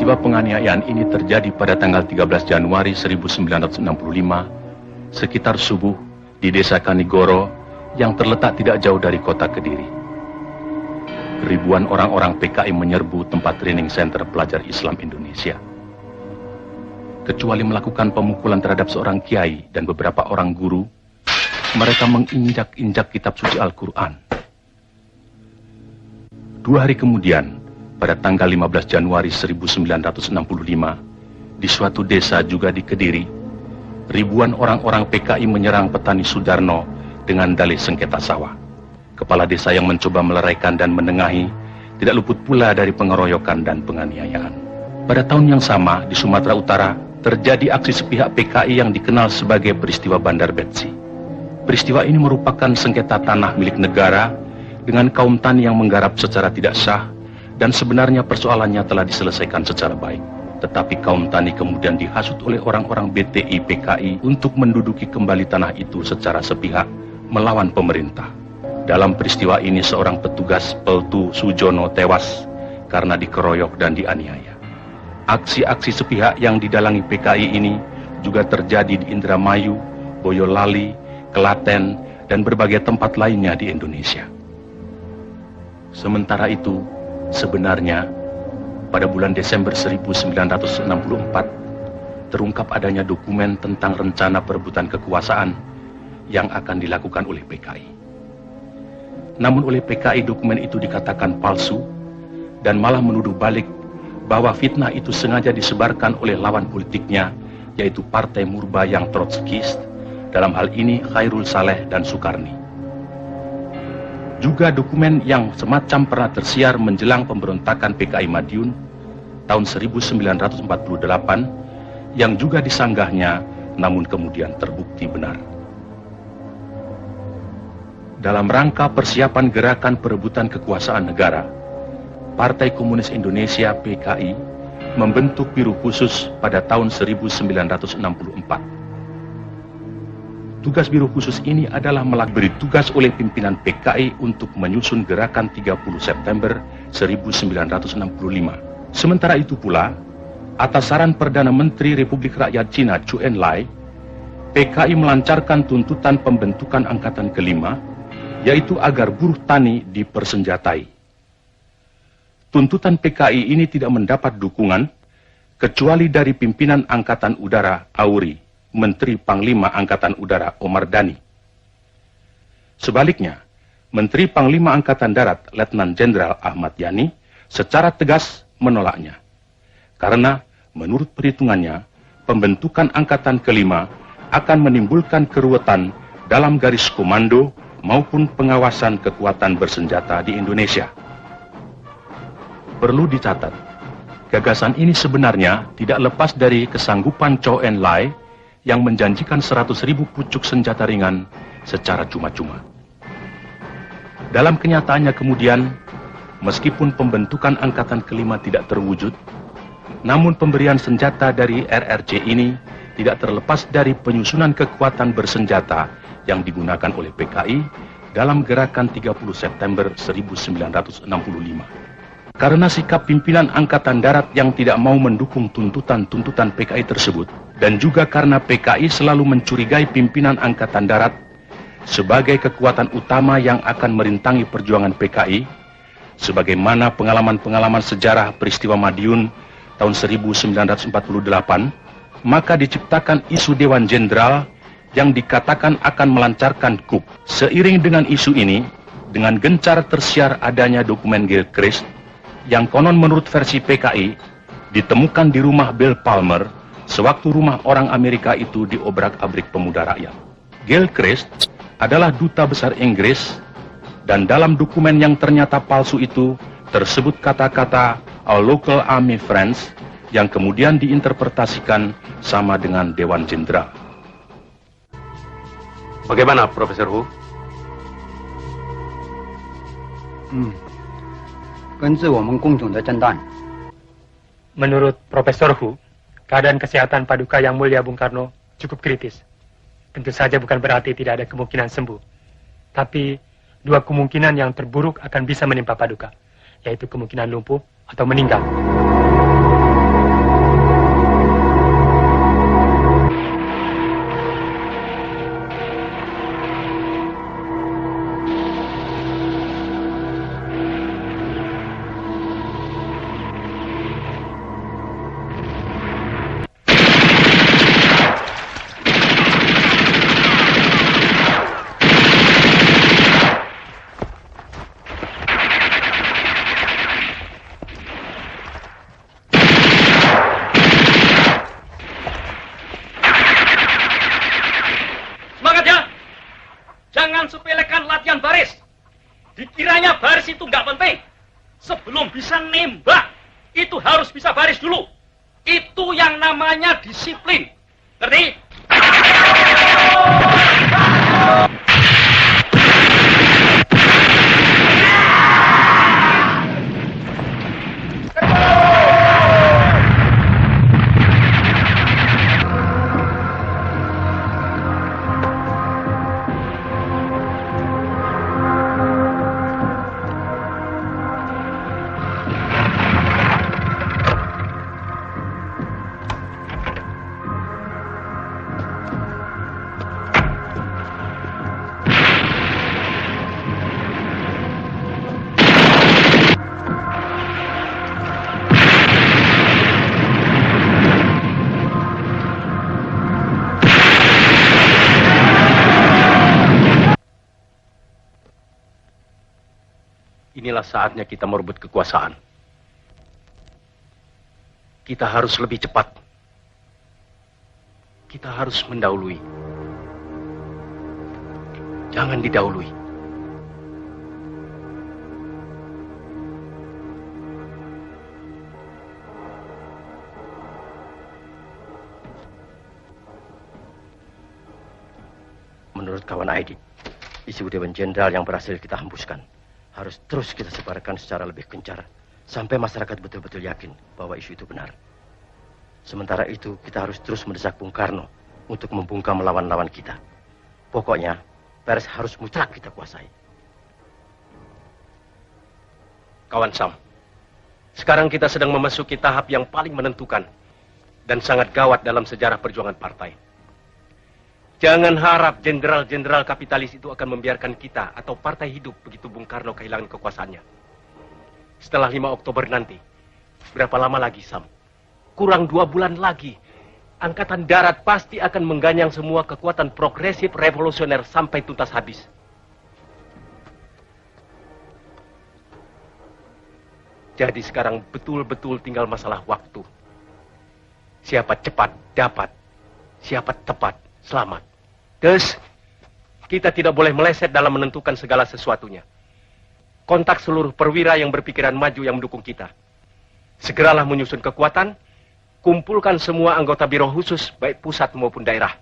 Peristiwa penganiayaan ini terjadi pada tanggal 13 Januari 1965, sekitar subuh di desa Kanigoro yang terletak tidak jauh dari kota Kediri. Ribuan orang-orang PKI menyerbu tempat training center pelajar Islam Indonesia. Kecuali melakukan pemukulan terhadap seorang kiai dan beberapa orang guru, mereka menginjak-injak kitab suci Al-Quran. 2 hari kemudian, pada tanggal 15 Januari 1965, di suatu desa juga di Kediri, ribuan orang-orang PKI menyerang petani Sudarno dengan dalih sengketa sawah. Kepala desa yang mencoba meleraikan dan menengahi tidak luput pula dari pengeroyokan dan penganiayaan. Pada tahun yang sama, di Sumatera Utara, terjadi aksi sepihak PKI yang dikenal sebagai peristiwa Bandar Betsi. Peristiwa ini merupakan sengketa tanah milik negara dengan kaum tani yang menggarap secara tidak sah, dan sebenarnya persoalannya telah diselesaikan secara baik. Tetapi kaum tani kemudian dihasut oleh orang-orang BTI PKI untuk menduduki kembali tanah itu secara sepihak melawan pemerintah. Dalam peristiwa ini seorang petugas Peltu Sujono tewas karena dikeroyok dan dianiaya. Aksi-aksi sepihak yang didalangi PKI ini juga terjadi di Indramayu, Boyolali, Klaten, dan berbagai tempat lainnya di Indonesia. Sementara itu, sebenarnya, pada bulan Desember 1964, terungkap adanya dokumen tentang rencana perebutan kekuasaan yang akan dilakukan oleh PKI. Namun oleh PKI dokumen itu dikatakan palsu dan malah menuduh balik bahwa fitnah itu sengaja disebarkan oleh lawan politiknya, yaitu Partai Murba yang Trotskis, dalam hal ini Khairul Saleh dan Sukarni. Juga dokumen yang semacam pernah tersiar menjelang pemberontakan PKI Madiun tahun 1948 yang juga disanggahnya namun kemudian terbukti benar. Dalam rangka persiapan gerakan perebutan kekuasaan negara, Partai Komunis Indonesia PKI membentuk Biro Khusus pada tahun 1964. Tugas Biro Khusus ini adalah beri tugas oleh pimpinan PKI untuk menyusun gerakan 30 September 1965. Sementara itu pula, atas saran Perdana Menteri Republik Rakyat Cina Zhou Enlai, PKI melancarkan tuntutan pembentukan Angkatan Kelima, yaitu agar buruh tani dipersenjatai. Tuntutan PKI ini tidak mendapat dukungan kecuali dari pimpinan Angkatan Udara Auri, Menteri Panglima Angkatan Udara Omar Dhani. Sebaliknya, Menteri Panglima Angkatan Darat Letnan Jenderal Ahmad Yani secara tegas menolaknya. Karena menurut perhitungannya, pembentukan Angkatan Kelima akan menimbulkan keruwetan dalam garis komando maupun pengawasan kekuatan bersenjata di Indonesia. Perlu dicatat, gagasan ini sebenarnya tidak lepas dari kesanggupan Zhou Enlai yang menjanjikan 100.000 pucuk senjata ringan secara cuma-cuma. Dalam kenyataannya kemudian, meskipun pembentukan Angkatan Kelima tidak terwujud, namun pemberian senjata dari RRC ini tidak terlepas dari penyusunan kekuatan bersenjata yang digunakan oleh PKI dalam gerakan 30 September 1965. Karena sikap pimpinan Angkatan Darat yang tidak mau mendukung tuntutan-tuntutan PKI tersebut, dan juga karena PKI selalu mencurigai pimpinan Angkatan Darat sebagai kekuatan utama yang akan merintangi perjuangan PKI, sebagaimana pengalaman-pengalaman sejarah peristiwa Madiun tahun 1948, maka diciptakan isu Dewan Jenderal yang dikatakan akan melancarkan coup. Seiring dengan isu ini, dengan gencar tersiar adanya dokumen Gilchrist yang konon menurut versi PKI ditemukan di rumah Bill Palmer sewaktu rumah orang Amerika itu diobrak-abrik pemuda rakyat. Gilchrist adalah duta besar Inggris, dan dalam dokumen yang ternyata palsu itu tersebut kata-kata "Our local army friends" yang kemudian diinterpretasikan sama dengan Dewan Jenderal. Bagaimana, Profesor Hu? Menurut Profesor Hu, keadaan kesehatan Paduka Yang Mulia Bung Karno cukup kritis. Tentu saja bukan berarti tidak ada kemungkinan sembuh. Tapi dua kemungkinan yang terburuk akan bisa menimpa Paduka, yaitu kemungkinan lumpuh atau meninggal. jangan sepelekan latihan baris. Dikiranya baris itu nggak penting. Sebelum bisa nembak, itu harus bisa baris dulu. Itu yang namanya disiplin. Ngerti? Inilah saatnya kita merebut kekuasaan. Kita harus lebih cepat. Kita harus mendahului. Jangan didahului. Menurut kawan Aidit, isu Dewan Jenderal yang berhasil kita hembuskan harus terus kita sebarkan secara lebih gencar sampai masyarakat betul-betul yakin bahwa isu itu benar. Sementara itu, kita harus terus mendesak Bung Karno untuk membungkam lawan-lawan kita. Pokoknya, pers harus mutlak kita kuasai. Kawan Sam, sekarang kita sedang memasuki tahap yang paling menentukan dan sangat gawat dalam sejarah perjuangan partai. Jangan harap jenderal-jenderal kapitalis itu akan membiarkan kita atau partai hidup begitu Bung Karno kehilangan kekuasaannya. Setelah 5 Oktober nanti, berapa lama lagi, Sam? Kurang 2 bulan lagi. Angkatan Darat pasti akan mengganyang semua kekuatan progresif revolusioner sampai tuntas habis. Jadi sekarang betul-betul tinggal masalah waktu. Siapa cepat dapat, siapa tepat selamat. Terus, kita tidak boleh meleset dalam menentukan segala sesuatunya. Kontak seluruh perwira yang berpikiran maju yang mendukung kita. Segeralah menyusun kekuatan, kumpulkan semua anggota biro khusus, baik pusat maupun daerah.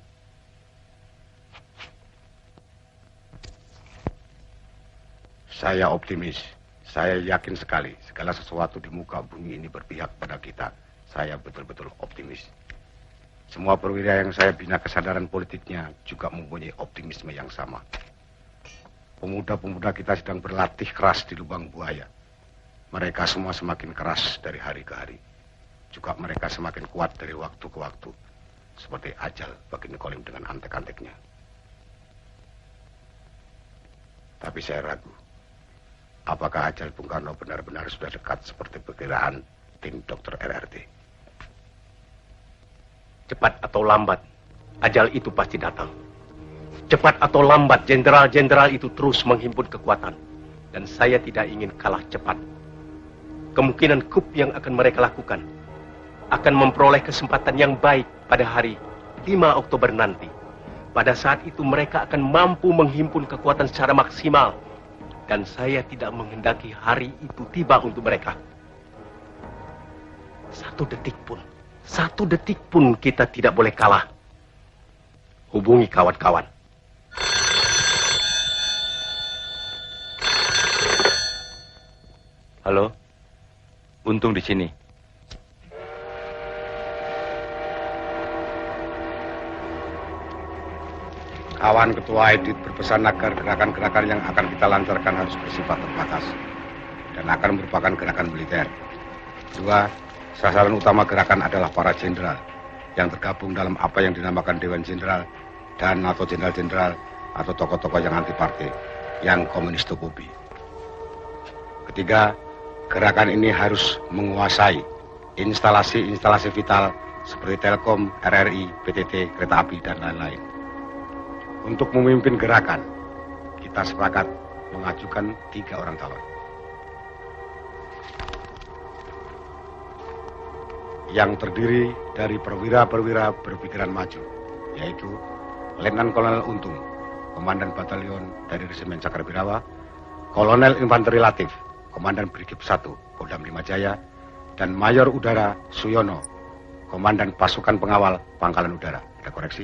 Saya optimis. Saya yakin sekali segala sesuatu di muka bumi ini berpihak pada kita. Saya betul-betul optimis. Semua perwira yang saya bina kesadaran politiknya juga mempunyai optimisme yang sama. Pemuda-pemuda kita sedang berlatih keras di lubang buaya. Mereka semua semakin keras dari hari ke hari. Juga mereka semakin kuat dari waktu ke waktu. Seperti ajal bagi Nicolim dengan antek-anteknya. Tapi saya ragu. Apakah ajal Bung Karno benar-benar sudah dekat seperti perkiraan tim Dr. RRT? Cepat atau lambat, ajal itu pasti datang. Cepat atau lambat, jenderal-jenderal itu terus menghimpun kekuatan. Dan saya tidak ingin kalah cepat. Kemungkinan coup yang akan mereka lakukan akan memperoleh kesempatan yang baik pada hari 5 Oktober nanti. Pada saat itu mereka akan mampu menghimpun kekuatan secara maksimal. Dan saya tidak menghendaki hari itu tiba untuk mereka. 1 detik pun kita tidak boleh kalah. Hubungi kawan-kawan. Halo, Untung di sini. Kawan Ketua Aidit berpesan agar gerakan-gerakan yang akan kita lancarkan harus bersifat terbatas dan akan merupakan gerakan militer. 2, sasaran utama gerakan adalah para jenderal yang tergabung dalam apa yang dinamakan Dewan Jenderal dan atau jenderal-jenderal atau tokoh-tokoh yang anti partai, yang komunistofobi. 3, gerakan ini harus menguasai instalasi-instalasi vital seperti Telkom, RRI, PTT, kereta api, dan lain-lain. Untuk memimpin gerakan, kita sepakat mengajukan 3 orang calon. Yang terdiri dari perwira-perwira berpikiran maju, yaitu Letnan Kolonel Untung, Komandan Batalion dari Resimen Cakrawirawa, Kolonel Infanteri Latif, Komandan Brigif 1, Kodam 5 Jaya, dan Mayor Udara Suyono, Komandan Pasukan Pengawal Pangkalan Udara. Ada koreksi?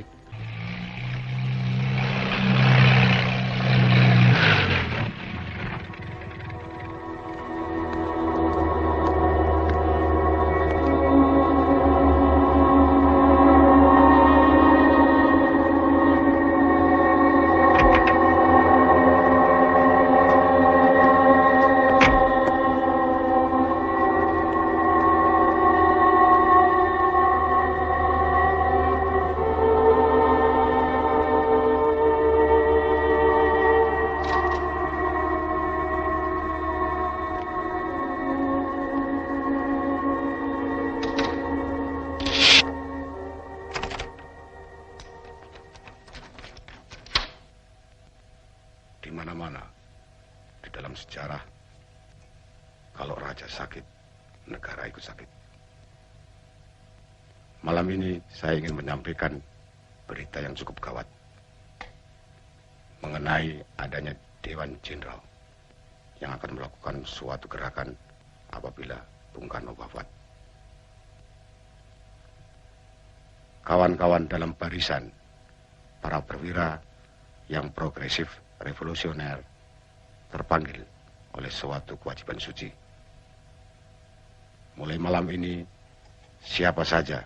Di mana-mana di dalam sejarah, kalau raja sakit, negara ikut sakit. Malam ini saya ingin menyampaikan berita yang cukup gawat mengenai adanya Dewan Jenderal yang akan melakukan suatu gerakan apabila Bung Karno wafat. Kawan-kawan dalam barisan para perwira yang progresif revolusioner terpanggil oleh suatu kewajiban suci. Mulai malam ini, siapa saja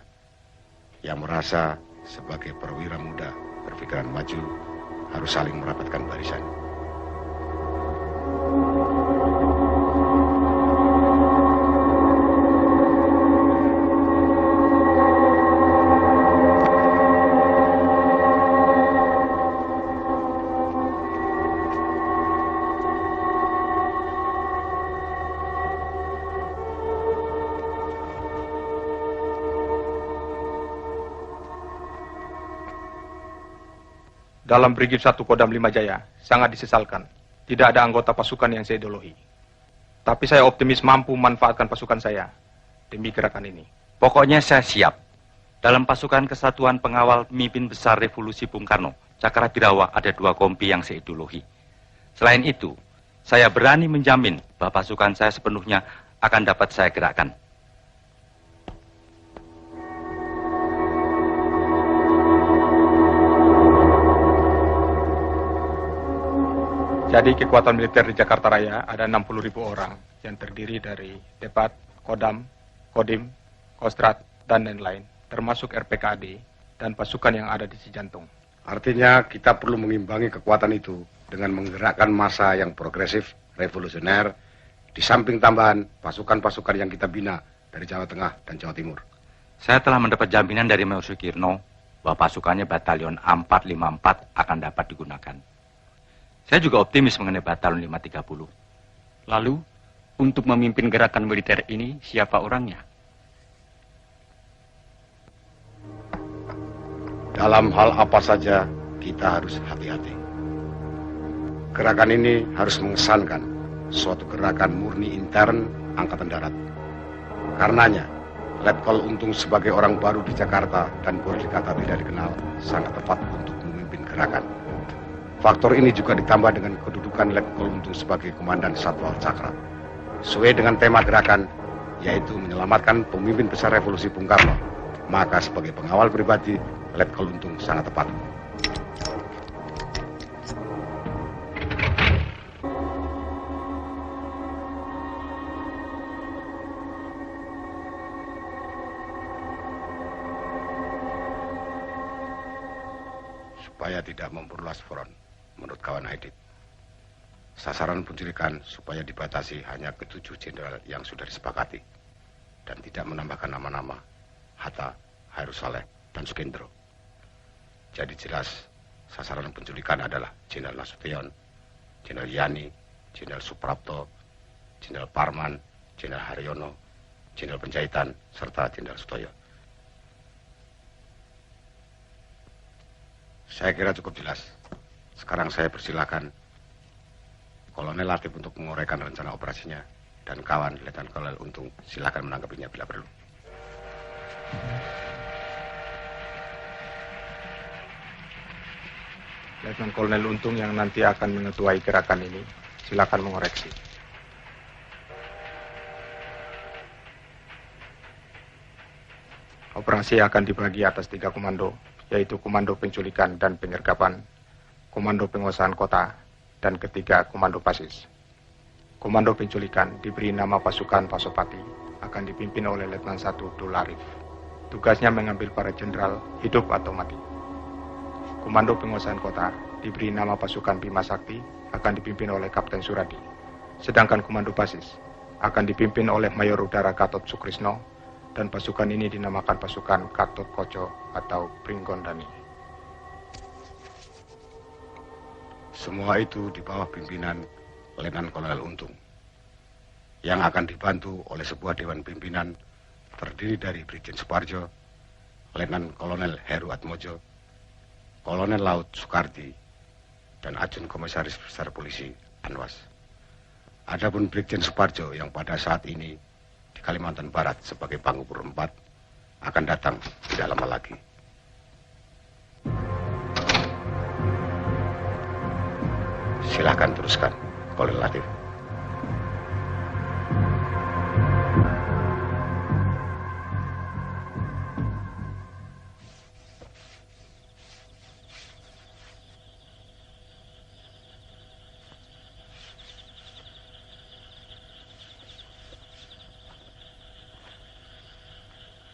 yang merasa sebagai perwira muda berpikiran maju harus saling merapatkan barisan. Dalam Brigif 1 Kodam 5 Jaya, sangat disesalkan. Tidak ada anggota pasukan yang saya ideologi. Tapi saya optimis mampu memanfaatkan pasukan saya demi gerakan ini. Pokoknya saya siap. Dalam pasukan Kesatuan Pengawal Pemimpin Besar Revolusi Bung Karno, Cakrawirawa ada 2 kompi yang saya ideologi. Selain itu, saya berani menjamin bahwa pasukan saya sepenuhnya akan dapat saya gerakkan. Jadi kekuatan militer di Jakarta Raya ada 60.000 orang yang terdiri dari Depat, Kodam, Kodim, Kostrat, dan lain-lain, termasuk RPKAD dan pasukan yang ada di Cijantung. Artinya kita perlu mengimbangi kekuatan itu dengan menggerakkan massa yang progresif, revolusioner, di samping tambahan pasukan-pasukan yang kita bina dari Jawa Tengah dan Jawa Timur. Saya telah mendapat jaminan dari Mayor Sukirno bahwa pasukannya Batalion 454 akan dapat digunakan. Saya juga optimis mengenai Batalion 530. Lalu, untuk memimpin gerakan militer ini, siapa orangnya? Dalam hal apa saja, kita harus hati-hati. Gerakan ini harus mengesankan suatu gerakan murni intern Angkatan Darat. Karenanya, Letkol Untung sebagai orang baru di Jakarta dan boleh dikata tidak dikenal, sangat tepat untuk memimpin gerakan. Faktor ini juga ditambah dengan kedudukan Letkol Untung sebagai Komandan Satwal Cakra. Sesuai dengan tema gerakan, yaitu menyelamatkan pemimpin besar revolusi Bung Karno. Maka sebagai pengawal pribadi, Letkol Untung sangat tepat. Supaya tidak memperluas front. Menurut kawan Aidit, sasaran penculikan supaya dibatasi hanya ke 7 jenderal yang sudah disepakati dan tidak menambahkan nama-nama Hatta, Hairus Saleh, dan Sukendro. Jadi jelas sasaran penculikan adalah Jenderal Nasution, Jenderal Yani, Jenderal Suprapto, Jenderal Parman, Jenderal Haryono, Jenderal Penjahitan, serta Jenderal Sutoyo. Saya kira cukup jelas. Sekarang saya persilakan Kolonel Latif untuk menguraikan rencana operasinya dan kawan Letnan Kolonel Untung silakan menanggapinya bila perlu. Letnan Kolonel Untung yang nanti akan mengetuai gerakan ini. Silakan mengoreksi. Operasi akan dibagi atas 3 komando, yaitu Komando Penculikan dan Penyergapan, Komando Penguasaan Kota, dan ketiga Komando Pasis. Komando Penculikan diberi nama Pasukan Pasopati, akan dipimpin oleh Letnan 1 Dul Arif. Tugasnya mengambil para jenderal hidup atau mati. Komando Penguasaan Kota diberi nama Pasukan Bima Sakti, akan dipimpin oleh Kapten Suradi. Sedangkan Komando Pasis akan dipimpin oleh Mayor Udara Gatot Sukrisno, dan pasukan ini dinamakan Pasukan Gatot Koco atau Pringgondani. Semua itu di bawah pimpinan Letnan Kolonel Untung, yang akan dibantu oleh sebuah dewan pimpinan terdiri dari Brigjen Suparjo, Letnan Kolonel Heru Atmojo, Kolonel Laut Soekardi, dan Ajun Komisaris Besar Polisi Anwas. Adapun Brigjen Suparjo yang pada saat ini di Kalimantan Barat sebagai Pangupur 4 akan datang tidak lama lagi. Silakan teruskan, Kolonel Latif.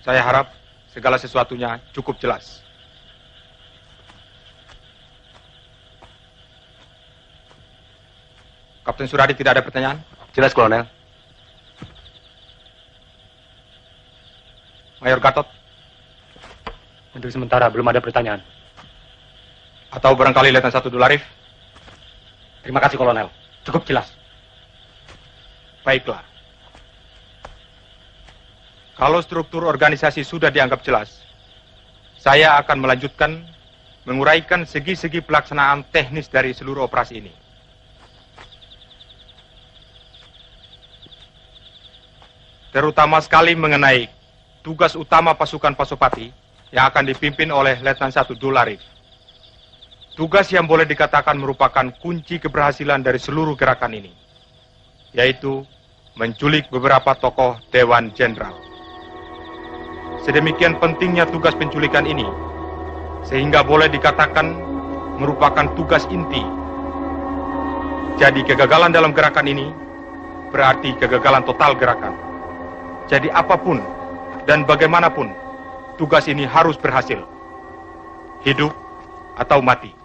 Saya harap segala sesuatunya cukup jelas. Kapten Suradi tidak ada pertanyaan? Jelas, Kolonel. Mayor Gatot? Untuk sementara belum ada pertanyaan. Atau barangkali Letnan 1 Dul Arif? Terima kasih, Kolonel. Cukup jelas. Baiklah. Kalau struktur organisasi sudah dianggap jelas, saya akan melanjutkan menguraikan segi-segi pelaksanaan teknis dari seluruh operasi ini. Terutama sekali mengenai tugas utama pasukan Pasopati yang akan dipimpin oleh Letnan 1 Dul Arif. Tugas yang boleh dikatakan merupakan kunci keberhasilan dari seluruh gerakan ini, yaitu menculik beberapa tokoh Dewan Jenderal. Sedemikian pentingnya tugas penculikan ini, sehingga boleh dikatakan merupakan tugas inti. Jadi kegagalan dalam gerakan ini berarti kegagalan total gerakan. Jadi apapun dan bagaimanapun, tugas ini harus berhasil. Hidup atau mati.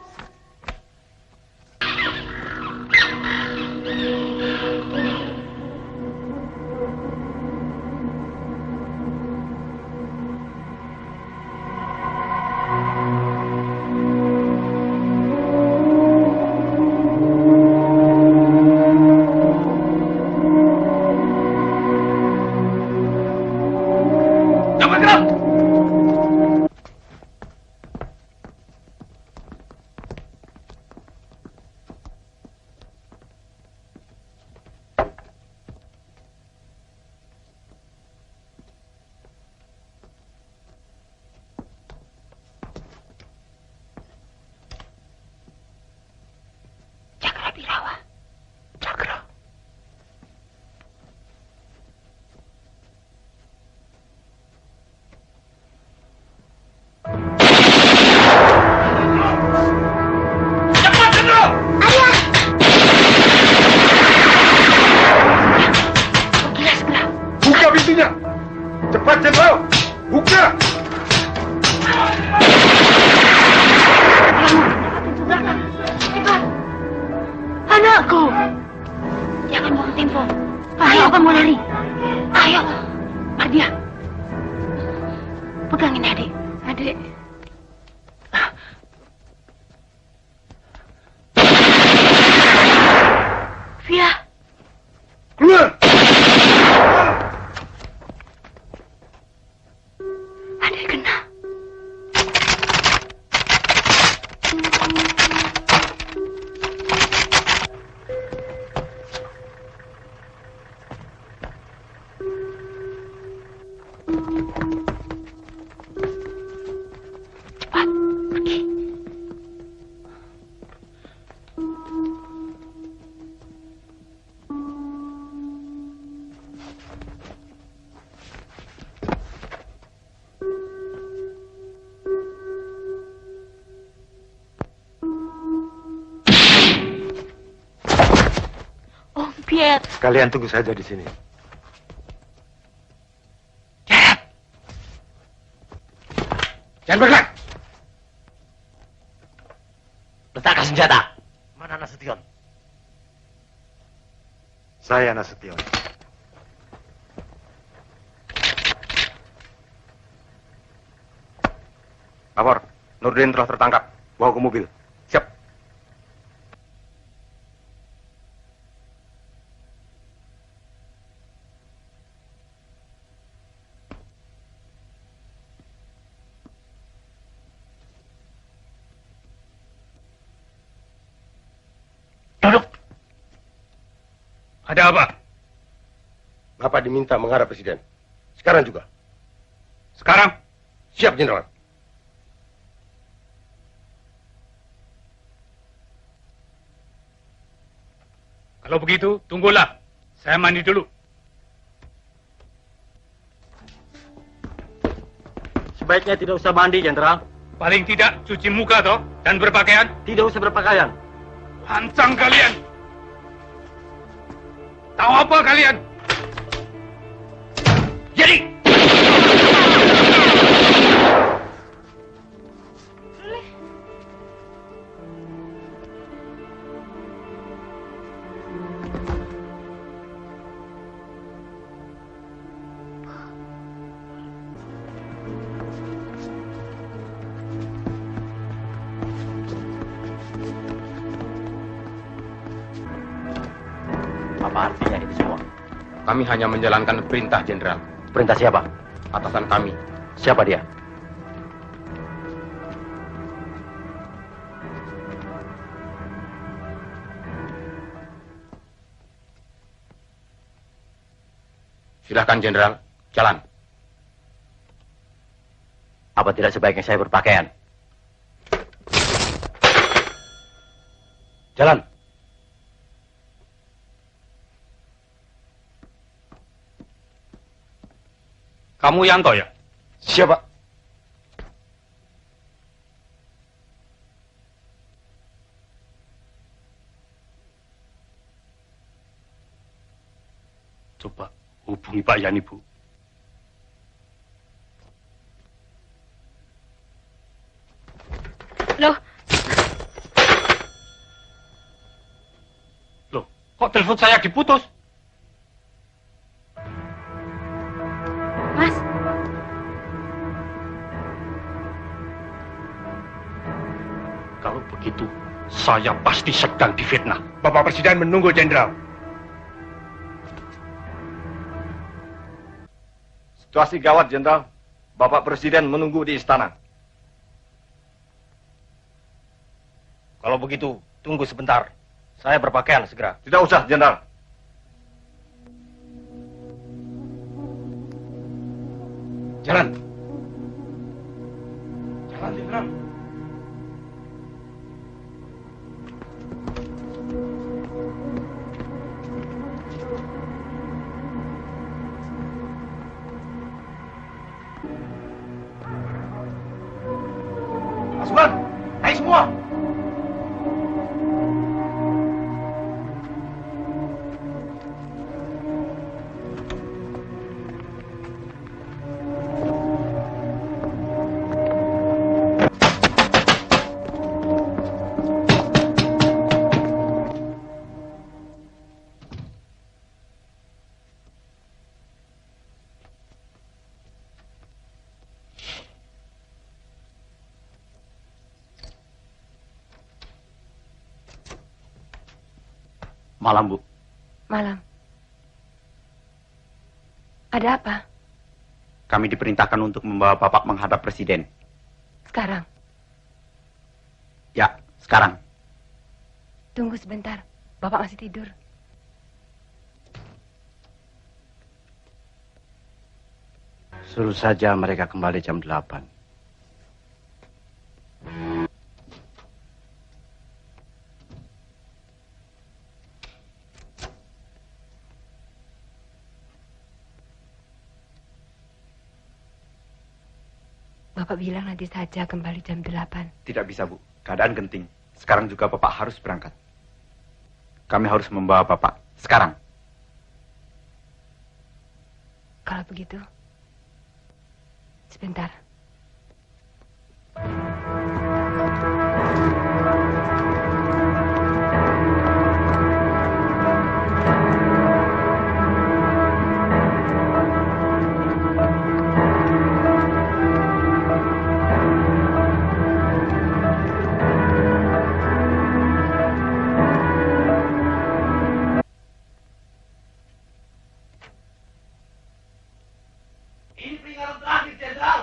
militer. Kalian tunggu saja di sini. Jangan bergerak. Letakkan senjata. Mana Nasution? Saya Nasution. Lapor, Nurdin telah tertangkap. Bawa ke mobil. Siap. Duduk. Ada apa? Bapak diminta menghadap Presiden. Sekarang juga. Sekarang? Siap, Jenderal. Kalau begitu, tunggulah. Saya mandi dulu. Sebaiknya tidak usah mandi, Jenderal. Paling tidak cuci muka toh dan berpakaian. Tidak usah berpakaian. Lancang kalian. Tahu apa kalian? Jadi. Apa artinya ini semua? Kami hanya menjalankan perintah, Jenderal. Perintah siapa? Atasan kami. Siapa dia? Silahkan, Jenderal. Jalan. Apa tidak sebaiknya saya berpakaian? Jalan. Kamu Yanto ya? Siapa? Coba hubungi Pak Yani, Bu. Loh, Loh, kok telepon saya diputus? Mas. Kalau begitu, saya pasti sedang difitnah. Bapak Presiden menunggu, Jenderal. Situasi gawat, Jenderal. Bapak Presiden menunggu di istana. Kalau begitu, tunggu sebentar. Saya berpakaian segera. Tidak usah, Jenderal. Jalan. Jalan, Jenderal. Pasukan, naik semua. Malam, Bu. Malam. Ada apa? Kami diperintahkan untuk membawa Bapak menghadap Presiden. Sekarang. Ya, sekarang. Tunggu sebentar. Bapak masih tidur. Suruh saja mereka kembali jam 8. Bapak bilang nanti saja kembali jam 8. Tidak bisa, Bu. Keadaan genting. Sekarang juga Bapak harus berangkat. Kami harus membawa Bapak. Sekarang. Kalau begitu, sebentar. Ini peringatan terakhir, Jenderal.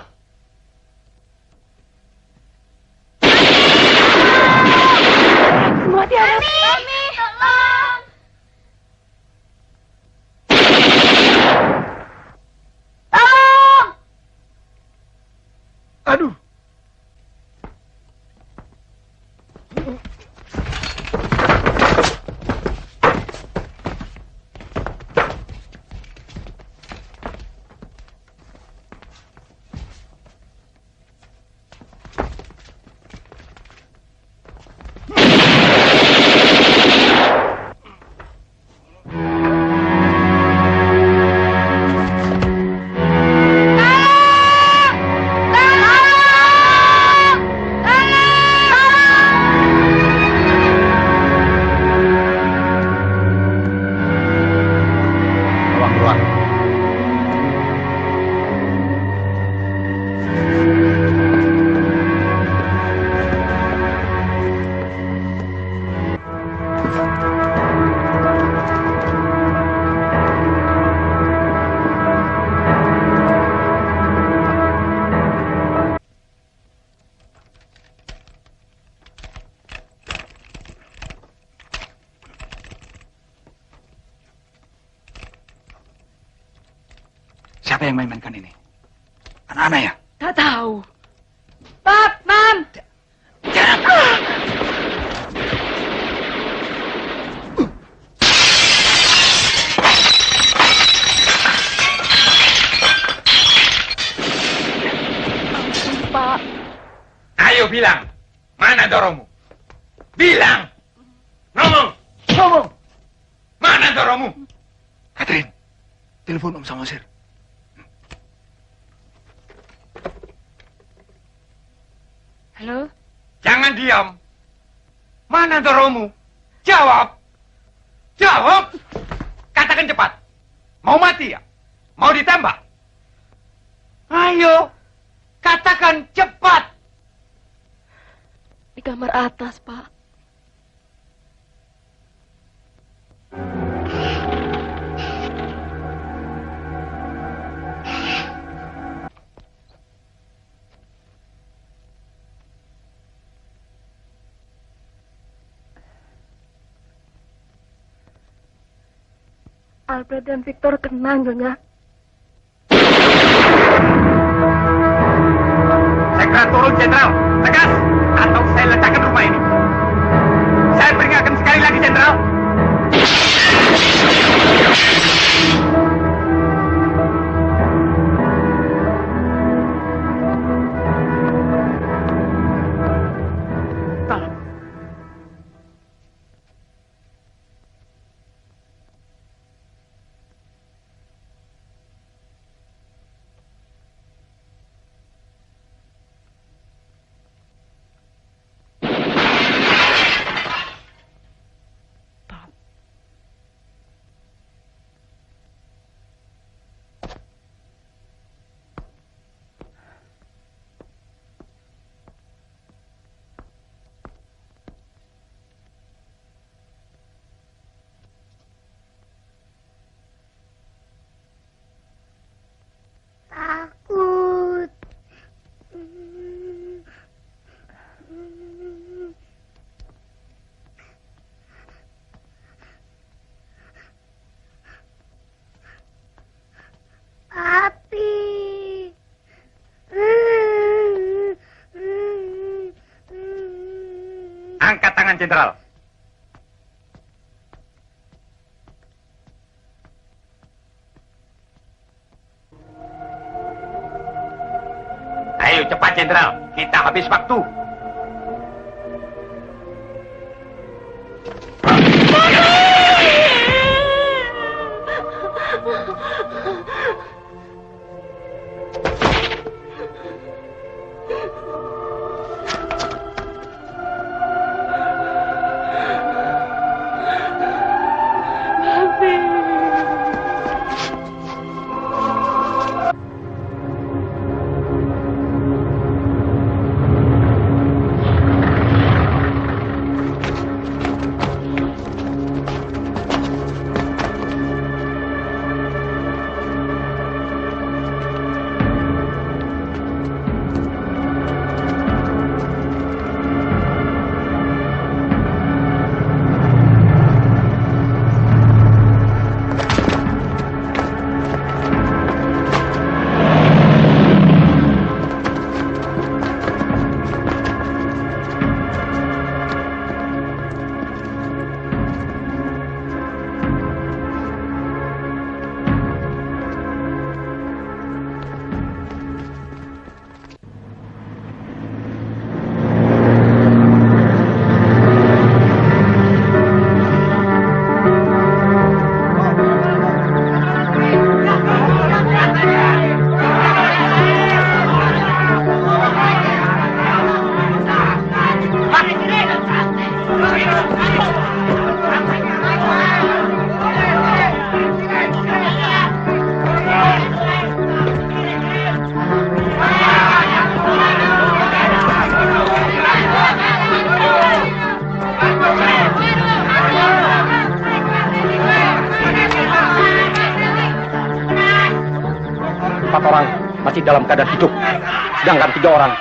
Semua tiara. Mami, tolong. Tolong. Aduh. Bawa keluar. Siapa yang main-mainkan ini? Anak-anak ya? Tak tahu. Pap, Mam. Pak. Ayo bilang, mana Doromu? Bilang! Ngomong! Ngomong. Mana Doromu? Catherine, telepon Om Samosir. Halo? Jangan diam. Mana Doromu? Jawab! Jawab! Katakan cepat. Mau mati ya? Mau ditembak? Ayo! Katakan cepat! Di kamar atas, Pak. Alfred dan Victor tenang, Nyonya. Segera turun, Jenderal. Tegas, atau saya ledakan rumah ini. Saya peringatkan sekali lagi, Jenderal. Takut. Api. Angkat tangan, Jenderal. Ayo cepat, Jenderal. Kita habis waktu. masih dalam keadaan hidup, sedangkan 3 orang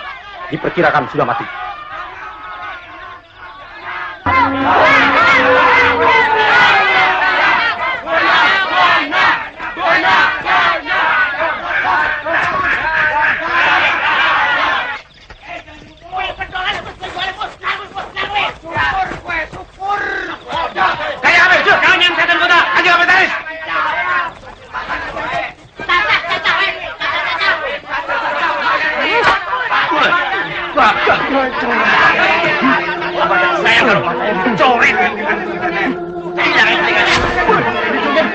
diperkirakan sudah mati.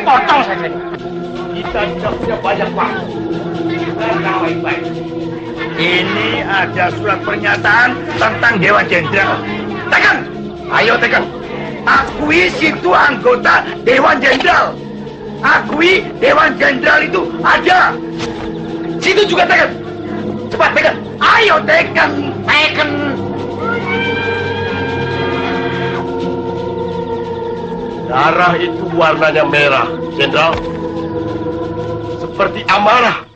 Potong saja. Kita tidak punya banyak waktu. Baik-baik. Ini ada surat pernyataan tentang Dewan Jenderal. Tekan! Ayo tekan! Akui situ anggota Dewan Jenderal. Akui Dewan Jenderal itu ada. Situ juga tekan. Cepat tekan. Ayo tekan. Tekan. Darah itu warnanya merah, Jenderal. Seperti amarah.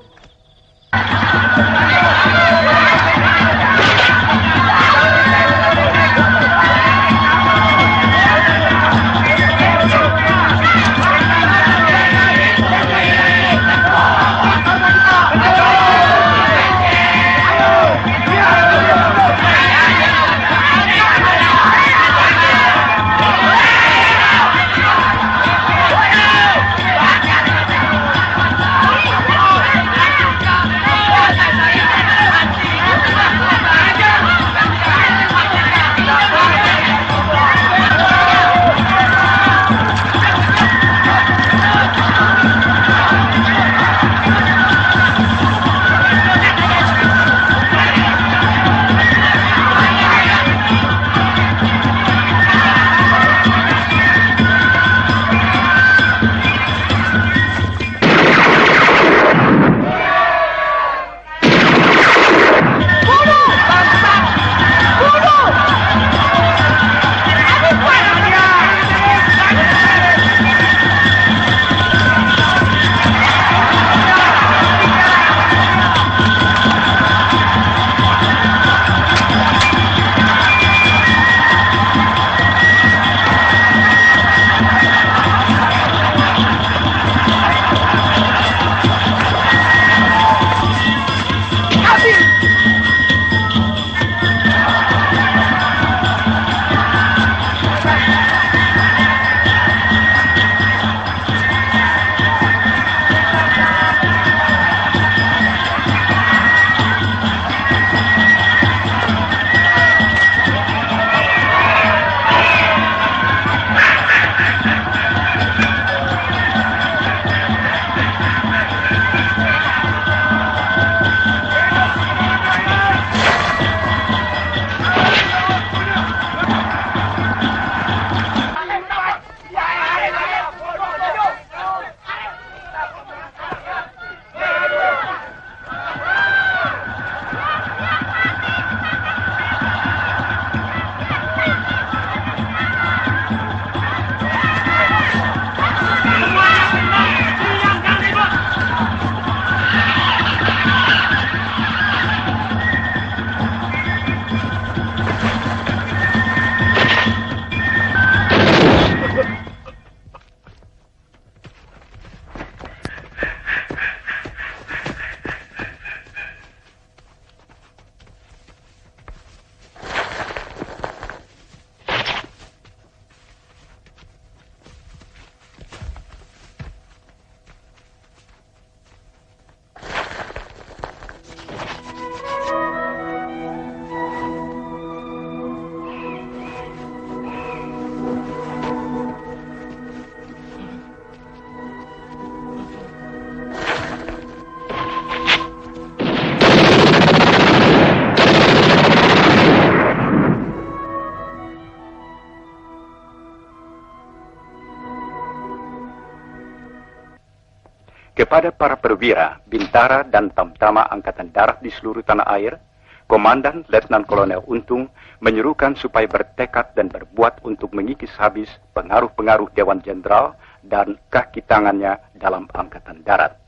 Kepada para perwira, bintara, dan tamtama Angkatan Darat di seluruh tanah air, Komandan Letnan Kolonel Untung menyuruhkan supaya bertekad dan berbuat untuk mengikis habis pengaruh-pengaruh Dewan Jenderal dan kaki tangannya dalam Angkatan Darat.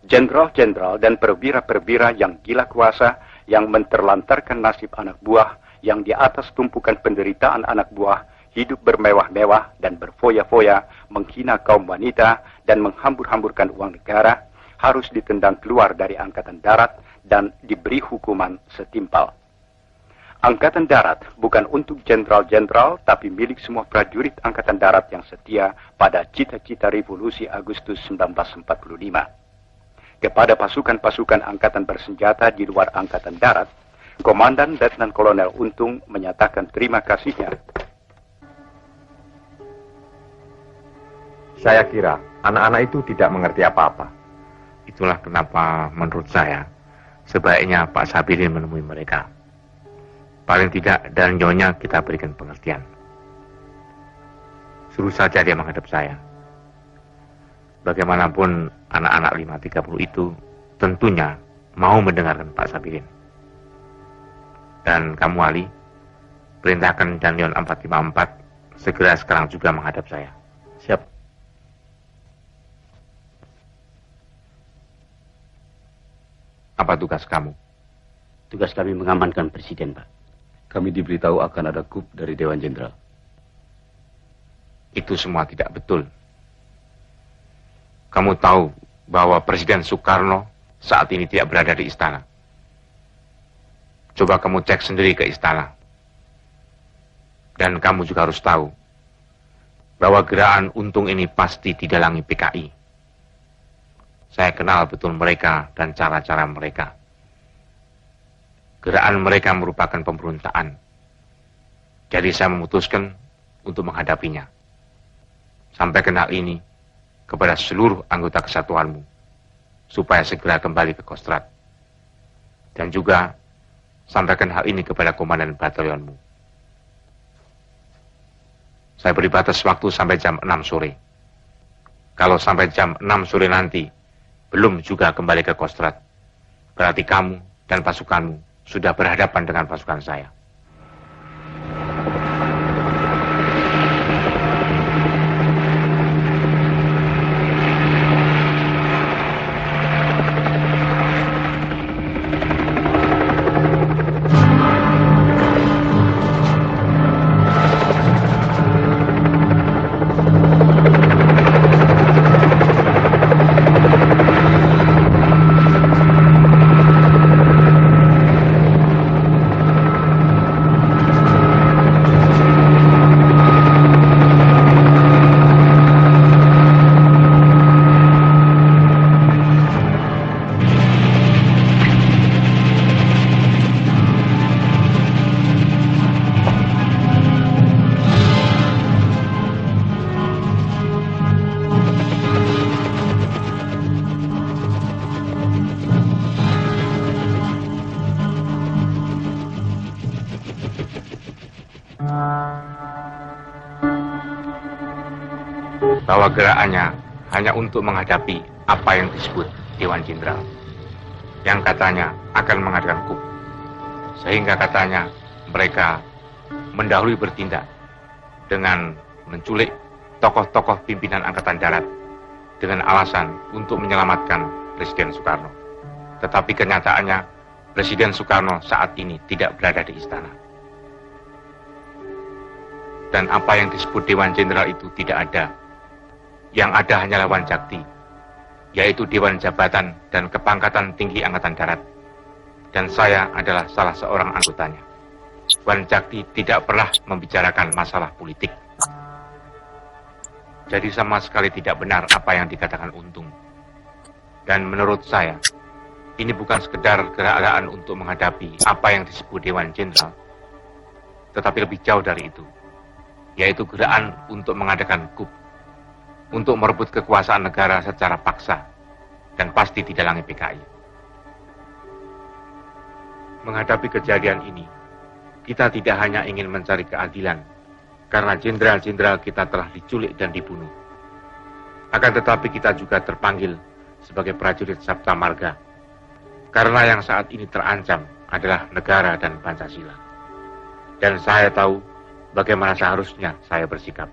jenderal-jenderal dan perwira-perwira yang gila kuasa yang menterlantarkan nasib anak buah yang di atas tumpukan penderitaan anak buah hidup bermewah-mewah dan berfoya-foya, menghina kaum wanita dan menghambur-hamburkan uang negara, harus ditendang keluar dari Angkatan Darat dan diberi hukuman setimpal. Angkatan Darat bukan untuk jenderal-jenderal, tapi milik semua prajurit Angkatan Darat yang setia pada cita-cita revolusi Agustus 1945. Kepada pasukan-pasukan angkatan bersenjata di luar Angkatan Darat, Komandan Letnan Kolonel Untung menyatakan terima kasihnya. Saya kira anak-anak itu tidak mengerti apa-apa. Itulah kenapa menurut saya sebaiknya Pak Sabirin menemui mereka. Paling tidak dan nyonya kita berikan pengertian. Suruh saja dia menghadap saya. Bagaimanapun anak-anak 530 itu tentunya mau mendengarkan Pak Sabirin. Dan kamu Ali, perintahkan Danlion 454 segera sekarang juga menghadap saya. Siap. Apa tugas kamu? Tugas kami mengamankan Presiden, Pak. Kami diberitahu akan ada coup dari Dewan Jenderal. Itu semua tidak betul. Kamu tahu bahwa Presiden Soekarno saat ini tidak berada di istana. Coba kamu cek sendiri ke istana. Dan kamu juga harus tahu bahwa gerakan Untung ini pasti didalangi PKI. Saya kenal betul mereka dan cara-cara mereka. Gerakan mereka merupakan pemberontakan. Jadi saya memutuskan untuk menghadapinya. Sampaikan hal ini kepada seluruh anggota kesatuanmu, supaya segera kembali ke Kostrad. Dan juga sampaikan hal ini kepada komandan batalionmu. Saya beri batas waktu sampai jam 6 sore. Kalau sampai jam 6 sore nanti belum juga kembali ke Kostrad, berarti kamu dan pasukanmu sudah berhadapan dengan pasukan saya. Bahwa gerakannya hanya untuk menghadapi apa yang disebut Dewan Jenderal, yang katanya akan mengadakan coup, sehingga katanya mereka mendahului bertindak dengan menculik tokoh-tokoh pimpinan Angkatan Darat dengan alasan untuk menyelamatkan Presiden Soekarno. Tetapi kenyataannya Presiden Soekarno saat ini tidak berada di istana. Dan apa yang disebut Dewan Jenderal itu tidak ada. Yang ada hanyalah Wanjakti, yaitu Dewan Jabatan dan Kepangkatan Tinggi Angkatan Darat. Dan saya adalah salah seorang anggotanya. Wanjakti tidak pernah membicarakan masalah politik. Jadi sama sekali tidak benar apa yang dikatakan Untung. Dan menurut saya, ini bukan sekedar gerakan untuk menghadapi apa yang disebut Dewan Jenderal, tetapi lebih jauh dari itu, yaitu gerakan untuk mengadakan coup, untuk merebut kekuasaan negara secara paksa, dan pasti didalangi PKI. Menghadapi kejadian ini, kita tidak hanya ingin mencari keadilan, karena jenderal-jenderal kita telah diculik dan dibunuh. Akan tetapi kita juga terpanggil sebagai prajurit Sabta Marga, karena yang saat ini terancam adalah negara dan Pancasila. Dan saya tahu bagaimana seharusnya saya bersikap.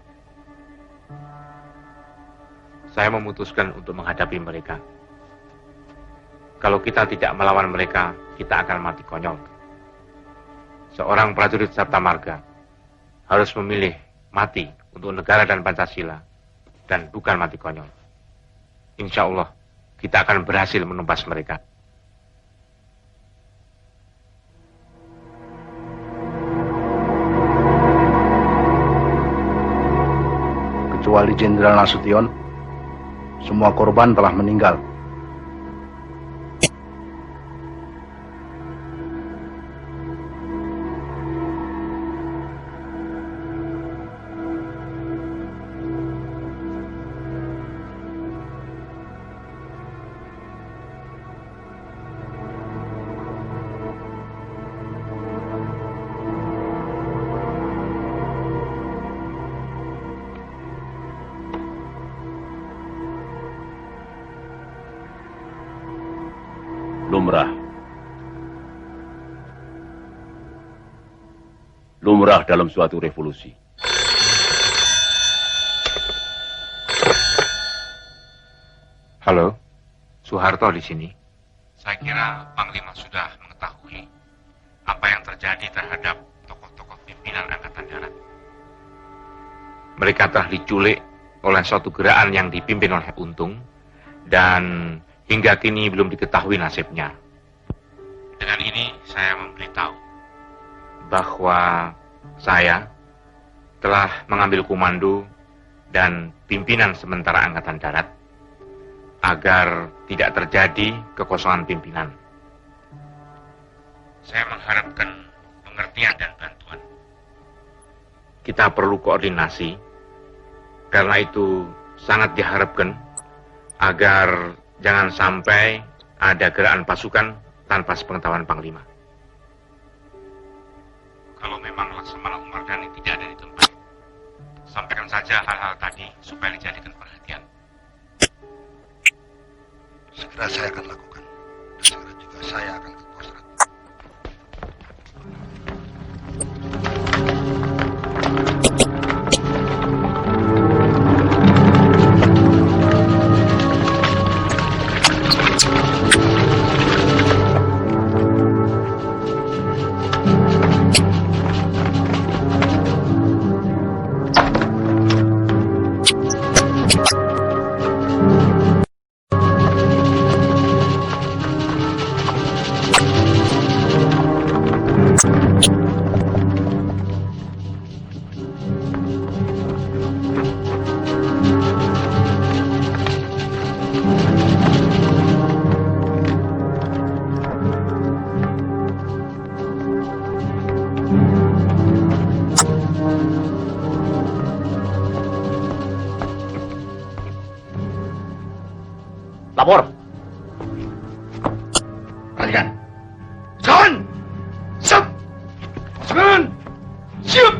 Saya memutuskan untuk menghadapi mereka. Kalau kita tidak melawan mereka, kita akan mati konyol. Seorang prajurit Sabta Marga harus memilih mati untuk negara dan Pancasila, dan bukan mati konyol. Insya Allah, kita akan berhasil menumpas mereka. Kecuali Jenderal Nasution, semua korban telah meninggal. Lumrah dalam suatu revolusi. Halo, Soeharto di sini. Saya kira Panglima sudah mengetahui apa yang terjadi terhadap tokoh-tokoh pimpinan Angkatan Darat. Mereka telah diculik oleh suatu gerakan yang dipimpin oleh Untung, dan hingga kini belum diketahui nasibnya. Dengan ini saya memberitahu bahwa saya telah mengambil komando dan pimpinan sementara Angkatan Darat agar tidak terjadi kekosongan pimpinan. Saya mengharapkan pengertian dan bantuan. Kita perlu koordinasi, karena itu sangat diharapkan agar jangan sampai ada gerakan pasukan tanpa sepengetahuan Panglima. Kalau memang Laksamana Umar Dhani tidak ada di tempat, sampaikan saja hal-hal tadi supaya dijadikan perhatian. Segera saya akan lakukan. Dan segera juga saya akan ke Kostrad. Lapor. Perhatikan. Pasukan. Siap. Pasukan. Siap.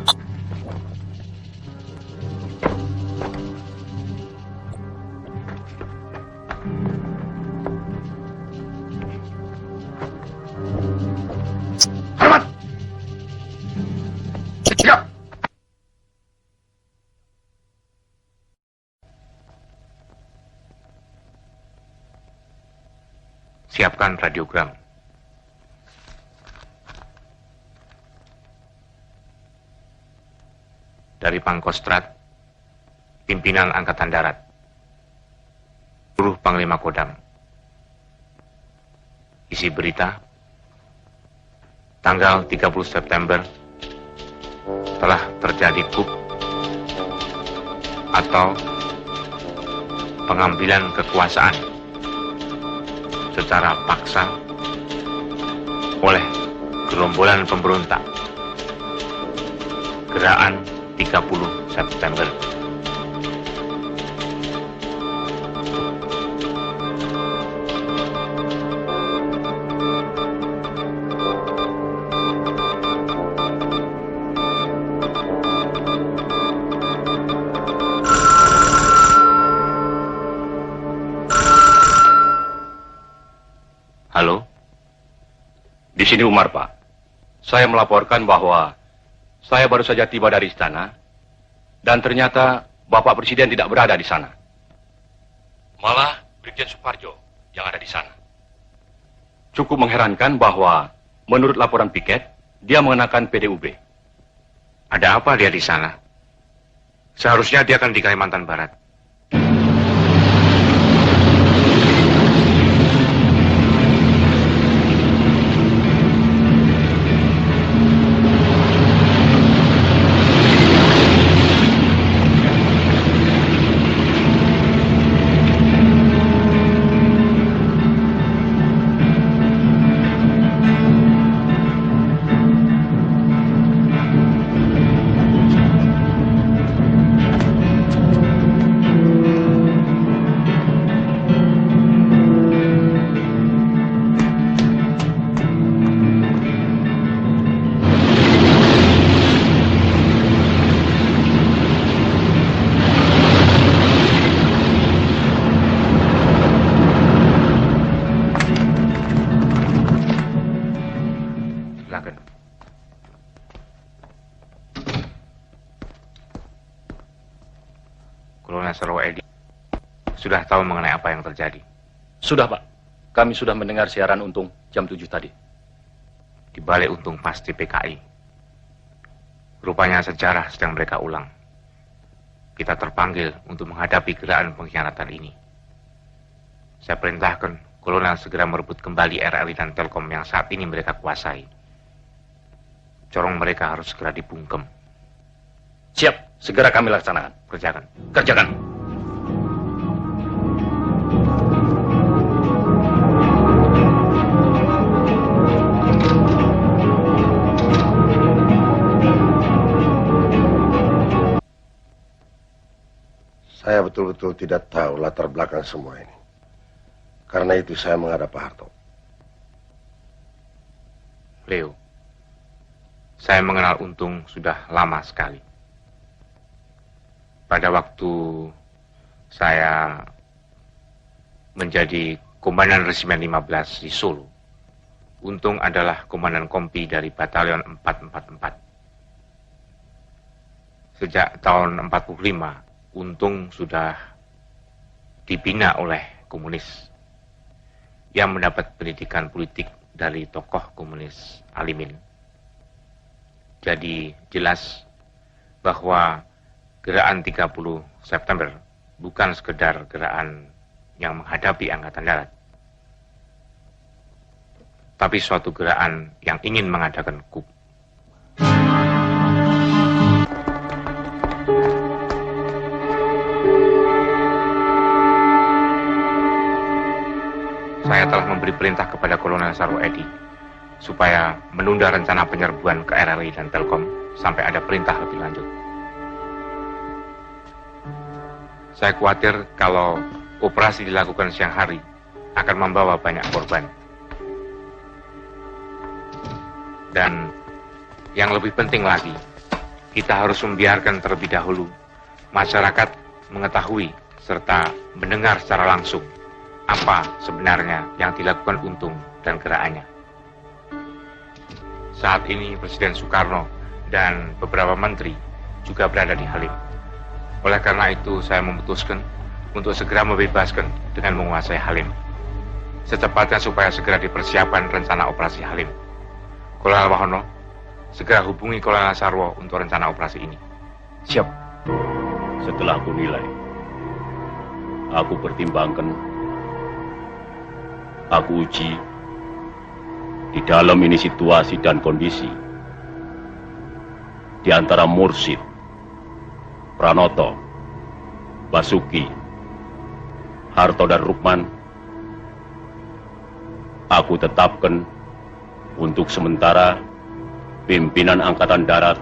Hormat. Siap. Siapkan radiogram. Dari Pangkostrat, pimpinan Angkatan Darat, seluruh Panglima Kodam. Isi berita, tanggal 30 September telah terjadi coup atau pengambilan kekuasaan secara paksa oleh gerombolan pemberontak. Gerakan 30 September. Halo? Di sini Umar, Pak. Saya melaporkan bahwa saya baru saja tiba dari istana, dan ternyata Bapak Presiden tidak berada di sana. Malah Brigjen Suparjo yang ada di sana. Cukup mengherankan bahwa menurut laporan piket, dia mengenakan PDUB. Ada apa dia di sana? Seharusnya dia kan di Kalimantan Barat. Kolonel Sarwo Edi sudah tahu mengenai apa yang terjadi. Sudah, Pak. Kami sudah mendengar siaran Untung jam 7 tadi. Di balik Untung pasti PKI. Rupanya sejarah sedang mereka ulang. Kita terpanggil untuk menghadapi gerakan pengkhianatan ini. Saya perintahkan Kolonel segera merebut kembali RRI dan Telkom yang saat ini mereka kuasai. Corong mereka harus segera dibungkem. Siap, segera kami laksanakan. Kerjakan. Kerjakan. Saya betul-betul tidak tahu latar belakang semua ini. Karena itu saya menghadap Pak Harto. Leo, saya mengenal Untung sudah lama sekali. Pada waktu saya menjadi Komandan Resimen 15 di Solo, Untung adalah Komandan Kompi dari Batalion 445. Sejak tahun 45, Untung sudah dibina oleh komunis yang mendapat pendidikan politik dari tokoh komunis Alimin. Jadi jelas bahwa gerakan 30 September bukan sekedar gerakan yang menghadapi Angkatan Darat, tapi suatu gerakan yang ingin mengadakan coup. Saya telah memberi perintah kepada Kolonel Sarwo Edi supaya menunda rencana penyerbuan ke RRI dan Telkom sampai ada perintah lebih lanjut. Saya khawatir kalau operasi dilakukan siang hari akan membawa banyak korban. Dan yang lebih penting lagi, kita harus membiarkan terlebih dahulu masyarakat mengetahui serta mendengar secara langsung apa sebenarnya yang dilakukan Untung dan gerakannya. Saat ini Presiden Soekarno dan beberapa menteri juga berada di Halim. Oleh karena itu saya memutuskan untuk segera membebaskan dengan menguasai Halim. Secepatnya supaya segera dipersiapkan rencana operasi Halim. Kolonel Wahono, segera hubungi Kolonel Sarwo untuk rencana operasi ini. Siap. Setelah aku nilai, aku pertimbangkan, aku uji, di dalam ini situasi dan kondisi, di antara Mursid, Pranoto, Basuki, Harto dan Rukman, aku tetapkan untuk sementara pimpinan Angkatan Darat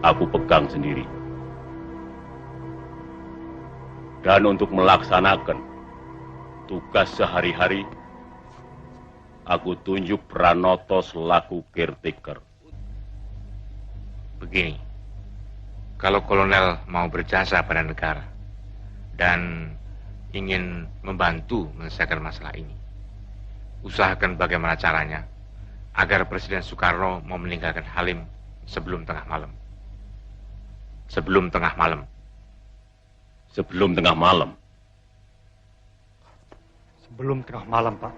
aku pegang sendiri. Dan untuk melaksanakan tugas sehari-hari, aku tunjuk Pranoto selaku caretaker. Begini. Kalau kolonel mau berjasa pada negara dan ingin membantu menyelesaikan masalah ini, usahakan bagaimana caranya agar Presiden Soekarno mau meninggalkan Halim sebelum tengah malam. Sebelum tengah malam. Sebelum tengah malam. Sebelum tengah malam, Pak.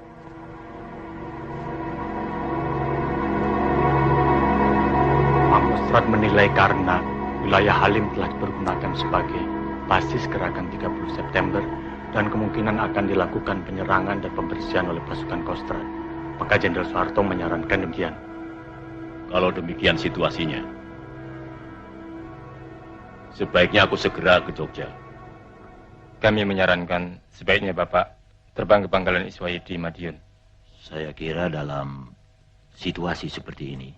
Kostrad menilai karena wilayah Halim telah dipergunakan sebagai basis gerakan 30 September dan kemungkinan akan dilakukan penyerangan dan pembersihan oleh pasukan Kostrad. Maka Jenderal Soeharto menyarankan demikian. Kalau demikian situasinya, sebaiknya aku segera ke Jogja. Kami menyarankan sebaiknya Bapak terbang ke Pangkalan Iswahid di Madiun. Saya kira dalam situasi seperti ini,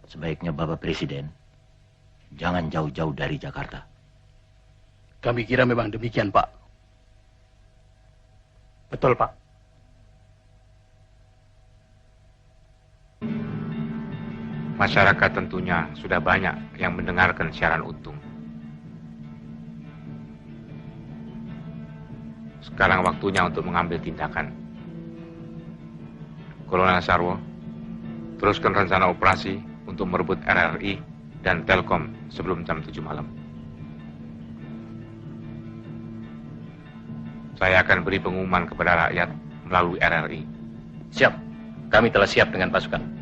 sebaiknya Bapak Presiden jangan jauh-jauh dari Jakarta. Kami kira memang demikian, Pak. Betul, Pak. Masyarakat tentunya sudah banyak yang mendengarkan siaran Untung. Sekarang waktunya untuk mengambil tindakan. Kolonel Sarwo, teruskan rencana operasi untuk merebut RRI dan Telkom sebelum jam 7 malam. Saya akan beri pengumuman kepada rakyat melalui RRI. Siap, kami telah siap dengan pasukan.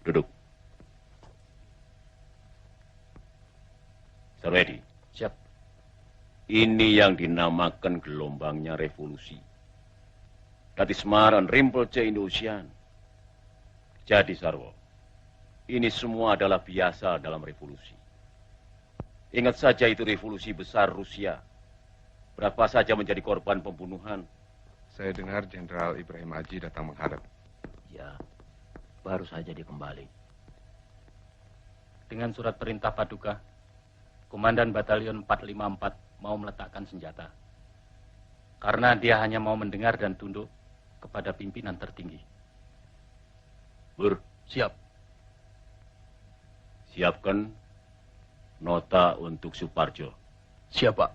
Duduk. Sarwedi. Siap. Ini yang dinamakan gelombangnya revolusi. That is Maran Rinpoche Indosian. Jadi Sarwo, ini semua adalah biasa dalam revolusi. Ingat saja itu revolusi besar Rusia. Berapa saja menjadi korban pembunuhan. Saya dengar Jenderal Ibrahim Haji datang menghadap. Ya, baru saja dia kembali. Dengan surat perintah Paduka, Komandan Batalion 454 mau meletakkan senjata. Karena dia hanya mau mendengar dan tunduk kepada pimpinan tertinggi. Bur, siap. Siapkan nota untuk Suparjo. Siap, Pak.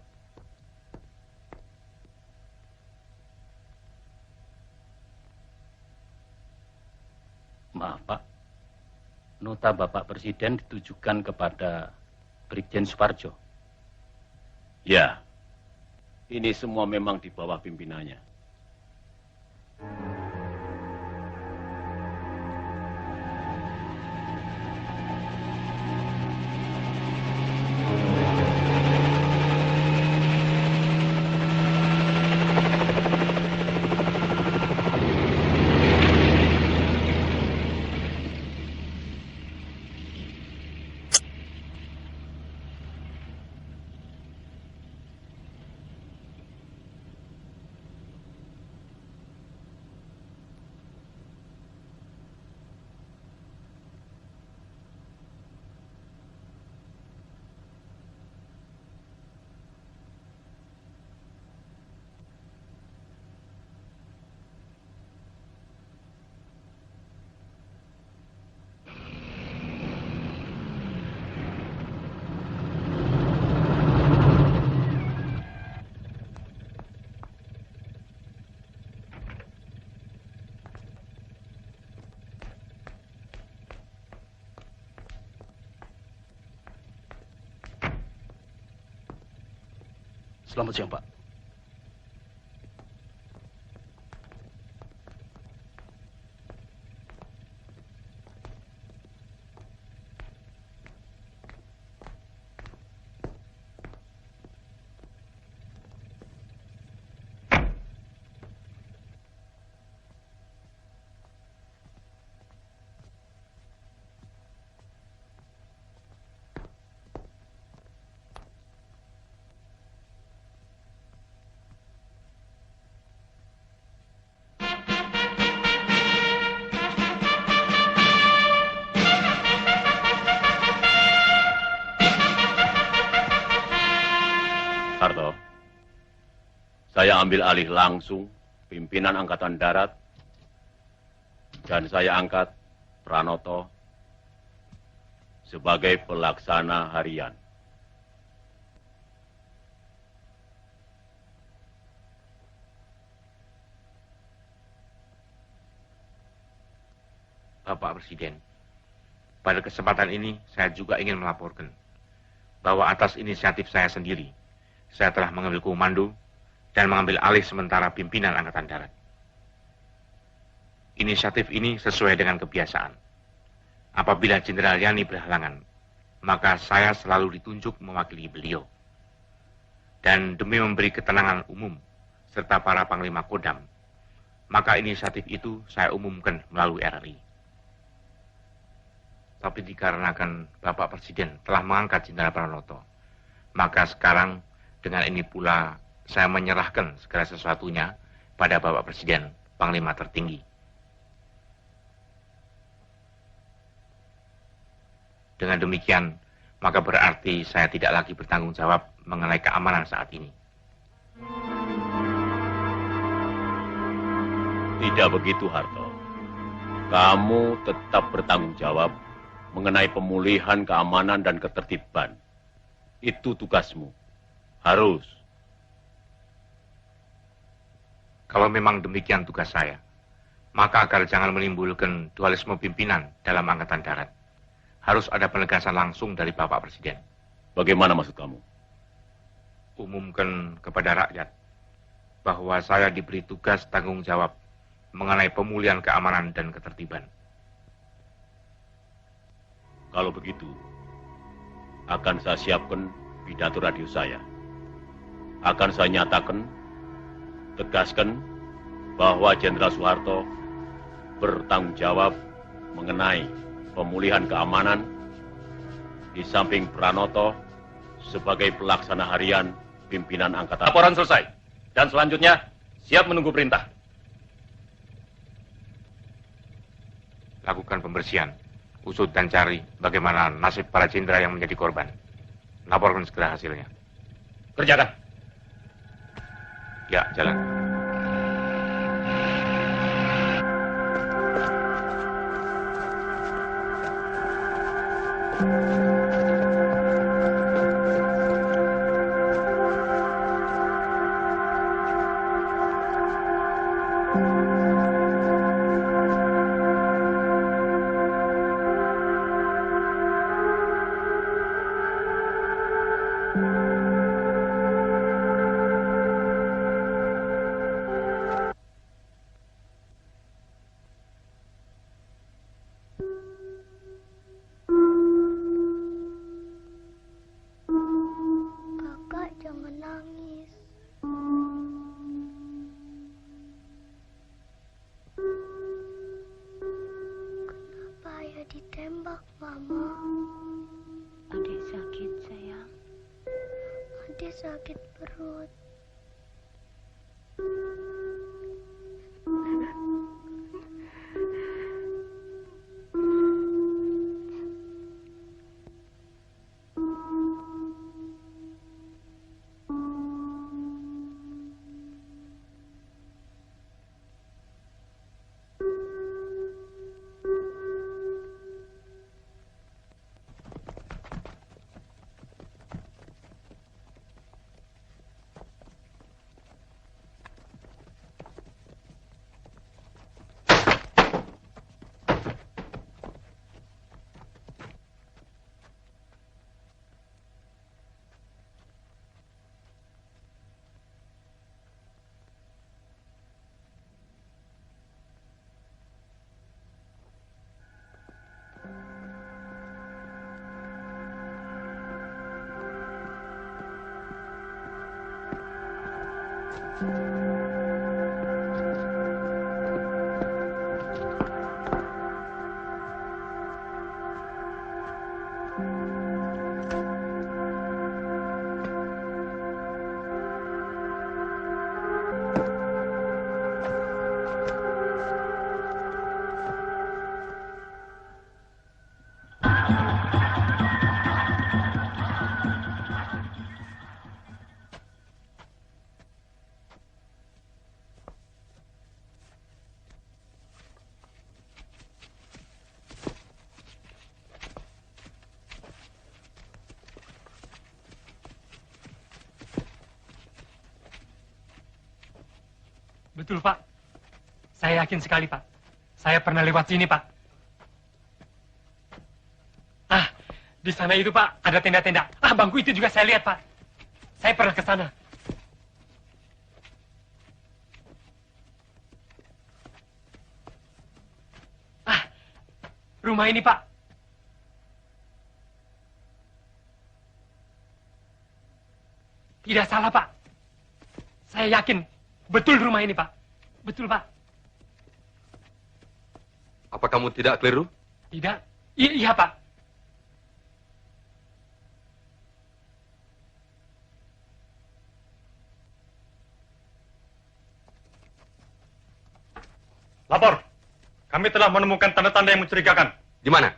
Maaf, Pak. Nota Bapak Presiden ditujukan kepada Brigjen Suparjo. Ya, ini semua memang di bawah pimpinannya. Selamat siang, Pak. Harto, saya ambil alih langsung pimpinan Angkatan Darat dan saya angkat Pranoto sebagai pelaksana harian. Bapak Presiden, pada kesempatan ini saya juga ingin melaporkan bahwa atas inisiatif saya sendiri, saya telah mengambil komando dan mengambil alih sementara pimpinan Angkatan Darat. Inisiatif ini sesuai dengan kebiasaan. Apabila Jenderal Yani berhalangan, maka saya selalu ditunjuk mewakili beliau. Dan demi memberi ketenangan umum serta para Panglima Kodam, maka inisiatif itu saya umumkan melalui RRI. Tapi dikarenakan Bapak Presiden telah mengangkat Jenderal Pranoto, maka sekarang dengan ini pula saya menyerahkan segala sesuatunya pada Bapak Presiden, Panglima tertinggi. Dengan demikian, maka berarti saya tidak lagi bertanggung jawab mengenai keamanan saat ini. Tidak begitu, Harto. Kamu tetap bertanggung jawab mengenai pemulihan keamanan dan ketertiban. Itu tugasmu. Harus. Kalau memang demikian tugas saya, maka agar jangan menimbulkan dualisme pimpinan dalam Angkatan Darat, harus ada penegasan langsung dari Bapak Presiden. Bagaimana maksud kamu? Umumkan kepada rakyat bahwa saya diberi tugas tanggung jawab mengenai pemulihan keamanan dan ketertiban. Kalau begitu, akan saya siapkan pidato radio saya. Akan saya nyatakan, tegaskan bahwa Jenderal Soeharto bertanggung jawab mengenai pemulihan keamanan di samping Pranoto sebagai pelaksana harian pimpinan Angkatan. Laporan selesai. Dan selanjutnya, siap menunggu perintah. Lakukan pembersihan, usut dan cari bagaimana nasib para jenderal yang menjadi korban. Laporkan segera hasilnya. Kerjakan. Ya, jalan. Kakak jangan nangis. Kenapa ayah ditembak, Mama? Adik sakit, sayang. Adik sakit perut. Betul, Pak. Saya yakin sekali, Pak. Saya pernah lewat sini, Pak. Ah, di sana itu, Pak, ada tenda-tenda. Ah, bangku itu juga saya lihat, Pak. Saya pernah ke sana. Ah, rumah ini, Pak. Tidak salah, Pak. Saya yakin. Betul rumah ini, Pak. Betul, Pak. Apa kamu tidak keliru? Tidak. Iya, Pak. Lapor. Kami telah menemukan tanda-tanda yang mencurigakan. Di mana?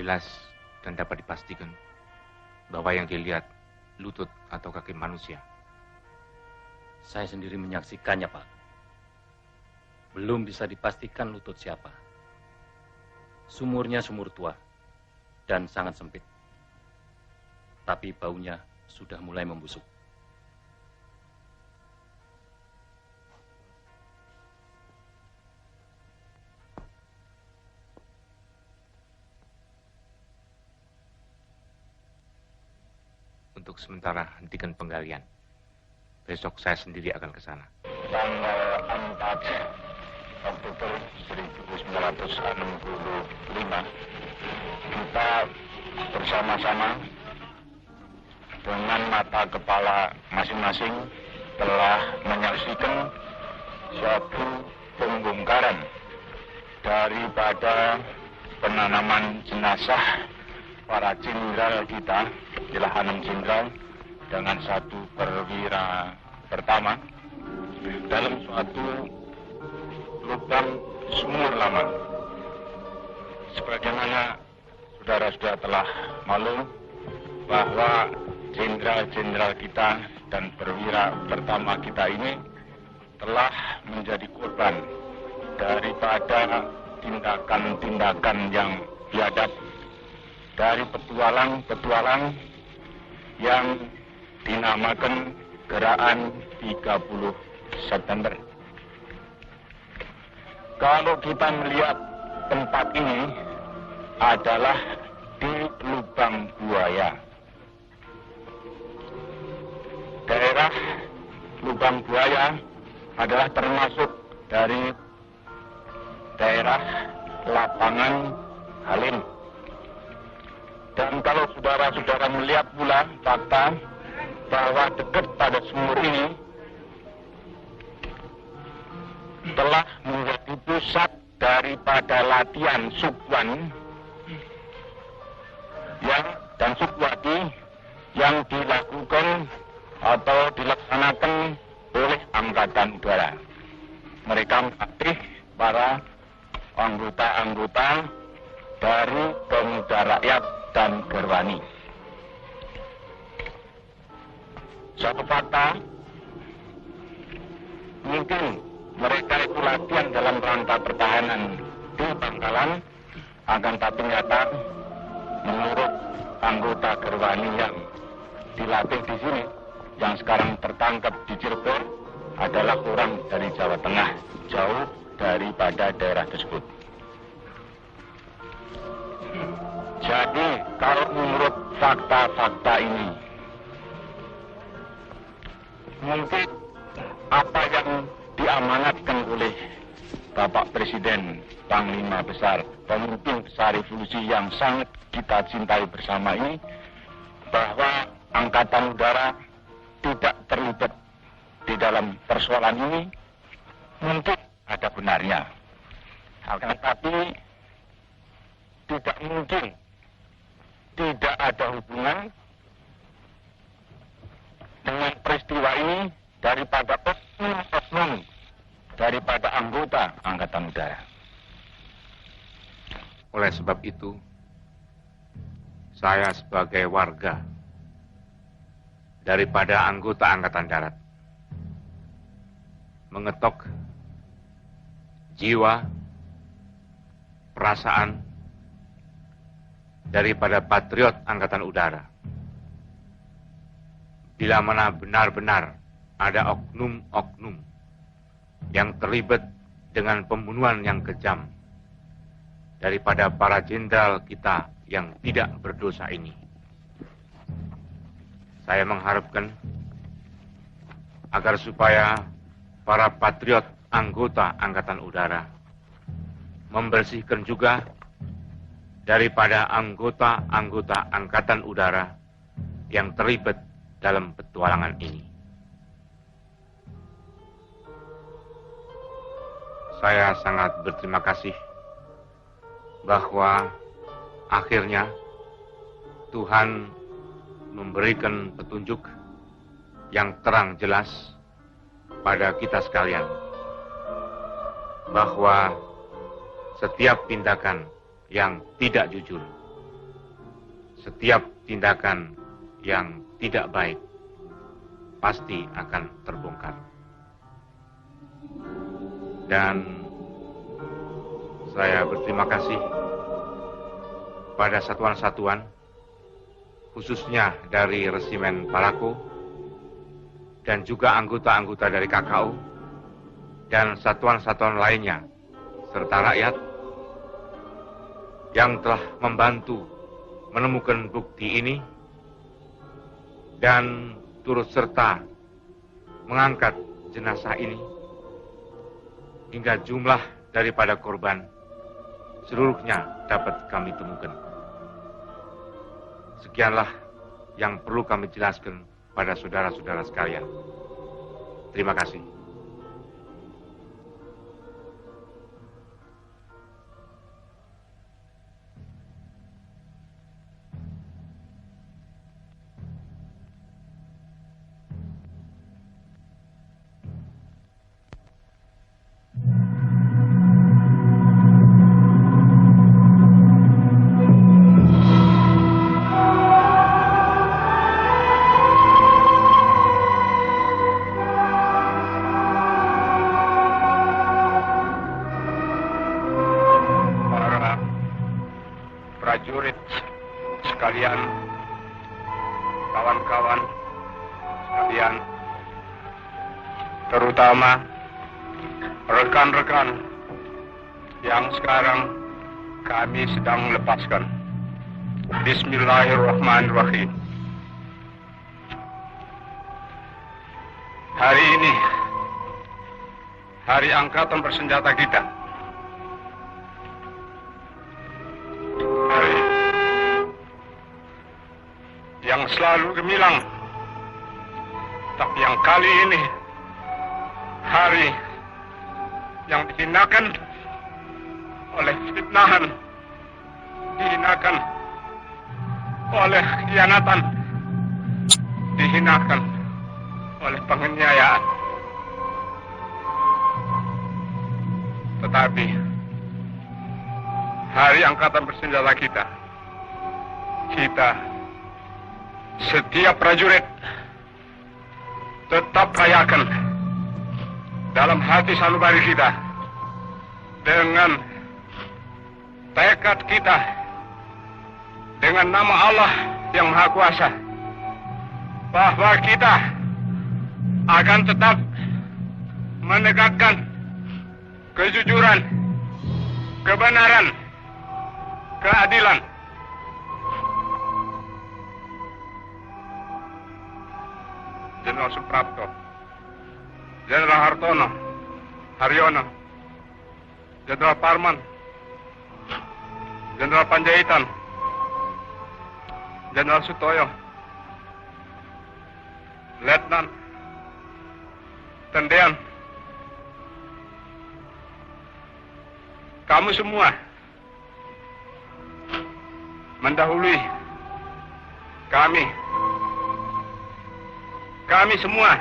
Jelas dan dapat dipastikan bahwa yang dilihat lutut atau kaki manusia. Saya sendiri menyaksikannya, Pak. Belum bisa dipastikan lutut siapa. Sumurnya sumur tua dan sangat sempit. Tapi baunya sudah mulai membusuk. Untuk sementara hentikan penggalian. Besok saya sendiri akan ke sana. Tanggal 4 Oktober 1965 kita bersama-sama dengan mata kepala masing-masing telah menyaksikan suatu pembongkaran daripada penanaman jenazah para jenderal kita di Lahanam Jenderal dengan satu perwira pertama dalam suatu lubang sumur lama. Sebagaimana saudara-saudara telah maklum bahwa jenderal-jenderal kita dan perwira pertama kita ini telah menjadi korban daripada tindakan-tindakan yang biadab dari petualang-petualang yang dinamakan Gerakan 30 September. Kalau kita melihat tempat ini adalah di Lubang Buaya. Daerah Lubang Buaya adalah termasuk dari daerah lapangan Halim. Dan kalau saudara-saudara melihat pula fakta bahwa dekat pada sumur ini telah menjadi pusat daripada latihan Subwan dan Subwati yang dilakukan atau dilaksanakan oleh Angkatan Udara. Mereka melatih para anggota-anggota dari Pemuda Rakyat dan Gerwani. Suatu fakta, mungkin mereka itu latihan dalam rangka pertahanan di Bangkalan, akan tapi nyata menurut anggota Gerwani yang dilatih di sini, yang sekarang tertangkap di Cirebon adalah orang dari Jawa Tengah, jauh daripada daerah tersebut. Jadi kalau menurut fakta-fakta ini, mungkin apa yang diamanatkan oleh Bapak Presiden, Panglima Besar, pemimpin besar revolusi yang sangat kita cintai bersama ini, bahwa Angkatan Udara tidak terlibat di dalam persoalan ini, mungkin ada benarnya. Akan tetapi tidak mungkin tidak ada hubungan dengan peristiwa ini daripada oknum daripada anggota Angkatan Udara. Oleh sebab itu, saya sebagai warga daripada anggota Angkatan Darat mengetok jiwa, perasaan daripada patriot Angkatan Udara. Bila mana benar-benar ada oknum-oknum yang terlibat dengan pembunuhan yang kejam daripada para jenderal kita yang tidak berdosa ini. Saya mengharapkan agar supaya para patriot anggota Angkatan Udara membersihkan juga daripada anggota-anggota Angkatan Udara yang terlibat dalam petualangan ini. Saya sangat berterima kasih bahwa akhirnya Tuhan memberikan petunjuk yang terang jelas pada kita sekalian bahwa setiap tindakan yang tidak jujur, setiap tindakan yang tidak baik pasti akan terbongkar. Dan saya berterima kasih pada satuan-satuan, khususnya dari Resimen Palako, dan juga anggota-anggota dari KKU, dan satuan-satuan lainnya, serta rakyat, yang telah membantu menemukan bukti ini, dan turut serta mengangkat jenazah ini, hingga jumlah daripada korban seluruhnya dapat kami temukan. Sekianlah yang perlu kami jelaskan pada saudara-saudara sekalian. Terima kasih. sekalian, kawan-kawan sekalian, terutama rekan-rekan yang sekarang kami sedang lepaskan. Bismillahirrahmanirrahim. Hari ini, hari angkatan bersenjata kita. Hari yang selalu gemilang, tapi yang kali ini hari yang dihinakan oleh fitnahan, dihinakan oleh khianatan, dihinakan oleh penganiayaan. Tetapi hari angkatan bersenjata kita, setiap prajurit tetap rayakan dalam hati sanubari kita dengan tekad kita, dengan nama Allah yang Maha Kuasa, bahwa kita akan tetap menegakkan kejujuran, kebenaran, keadilan. Jenderal Suprapto, Jenderal Hartono, Haryono, Jenderal Parman, Jenderal Panjaitan, Jenderal Sutoyo, Letnan Tendean, kamu semua mendahului kami semua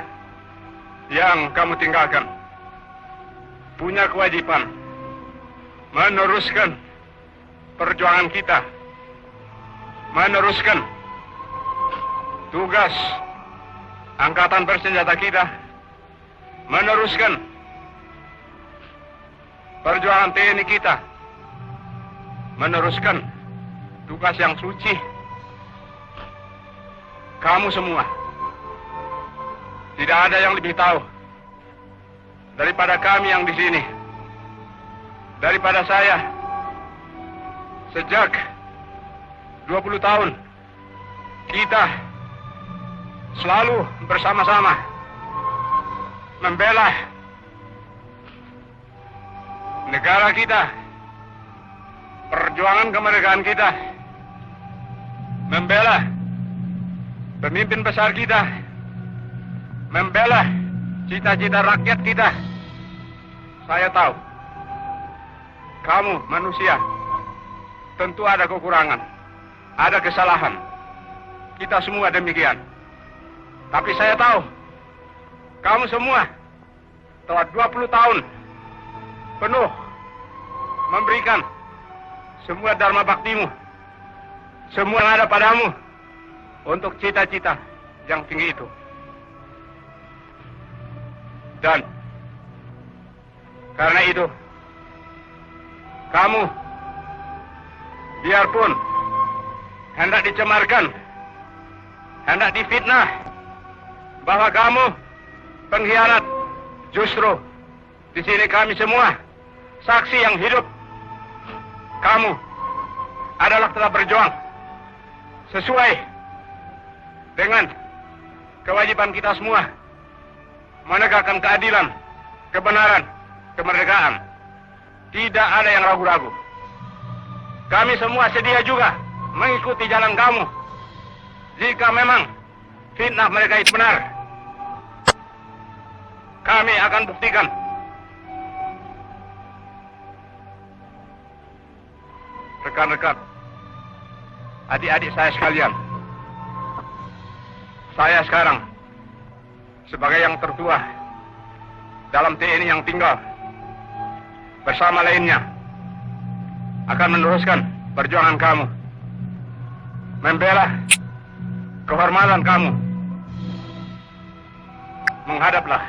yang kamu tinggalkan punya kewajiban meneruskan perjuangan kita, meneruskan tugas angkatan bersenjata kita, meneruskan perjuangan TNI kita, meneruskan tugas yang suci. Kamu semua, tidak ada yang lebih tahu daripada kami yang di sini, daripada saya. Sejak 20 tahun kita selalu bersama-sama membela negara kita, perjuangan kemerdekaan kita, membela pemimpin besar kita, membela cita-cita rakyat kita. Saya tahu kamu manusia tentu ada kekurangan, ada kesalahan. Kita semua demikian. Tapi saya tahu kamu semua telah 20 tahun penuh memberikan semua dharma baktimu, semua yang ada padamu untuk cita-cita yang tinggi itu. Dan karena itu, kamu biarpun hendak dicemarkan, hendak difitnah bahwa kamu pengkhianat, justru di sini kami semua saksi yang hidup. Kamu adalah telah berjuang sesuai dengan kewajiban kita semua, menegakkan keadilan, kebenaran, kemerdekaan. Tidak ada yang ragu-ragu. Kami semua sedia juga mengikuti jalan kamu. Jika memang fitnah mereka itu benar, kami akan buktikan. Rekan-rekan, adik-adik saya sekalian, saya sekarang sebagai yang tertua dalam TNI yang tinggal bersama lainnya akan meneruskan perjuangan kamu, membela kehormatan kamu. Menghadaplah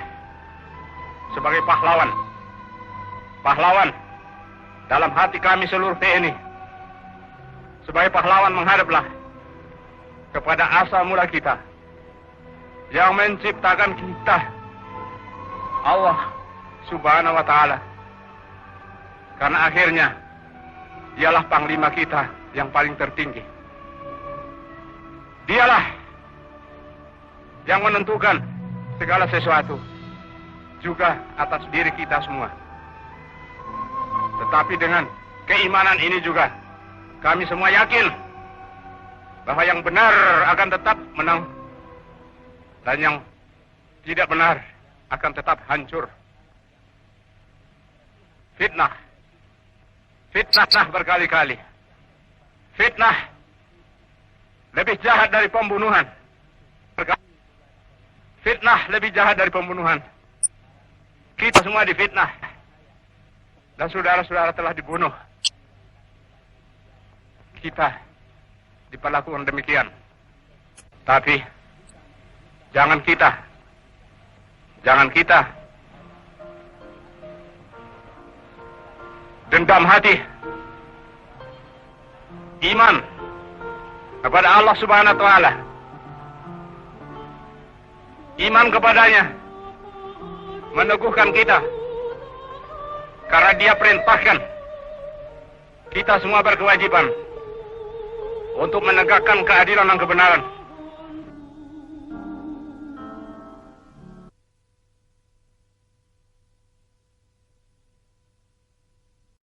sebagai pahlawan, pahlawan dalam hati kami seluruh TNI. Sebagai pahlawan menghadaplah kepada asal mula kita yang menciptakan kita, Allah Subhanahu wa Ta'ala. Karena akhirnya dialah panglima kita yang paling tertinggi. Dialah yang menentukan segala sesuatu, juga atas diri kita semua. Tetapi dengan keimanan ini juga kami semua yakin bahwa yang benar akan tetap menang dan yang tidak benar akan tetap hancur. Fitnah berkali-kali. Fitnah lebih jahat dari pembunuhan. Fitnah lebih jahat dari pembunuhan. Kita semua difitnah. Dan saudara-saudara telah dibunuh. Kita diperlakukan demikian. Tapi jangan kita dendam hati. Iman kepada Allah Subhanahu wa Ta'ala. Iman kepadanya meneguhkan kita, karena Dia perintahkan kita semua berkewajiban untuk menegakkan keadilan dan kebenaran.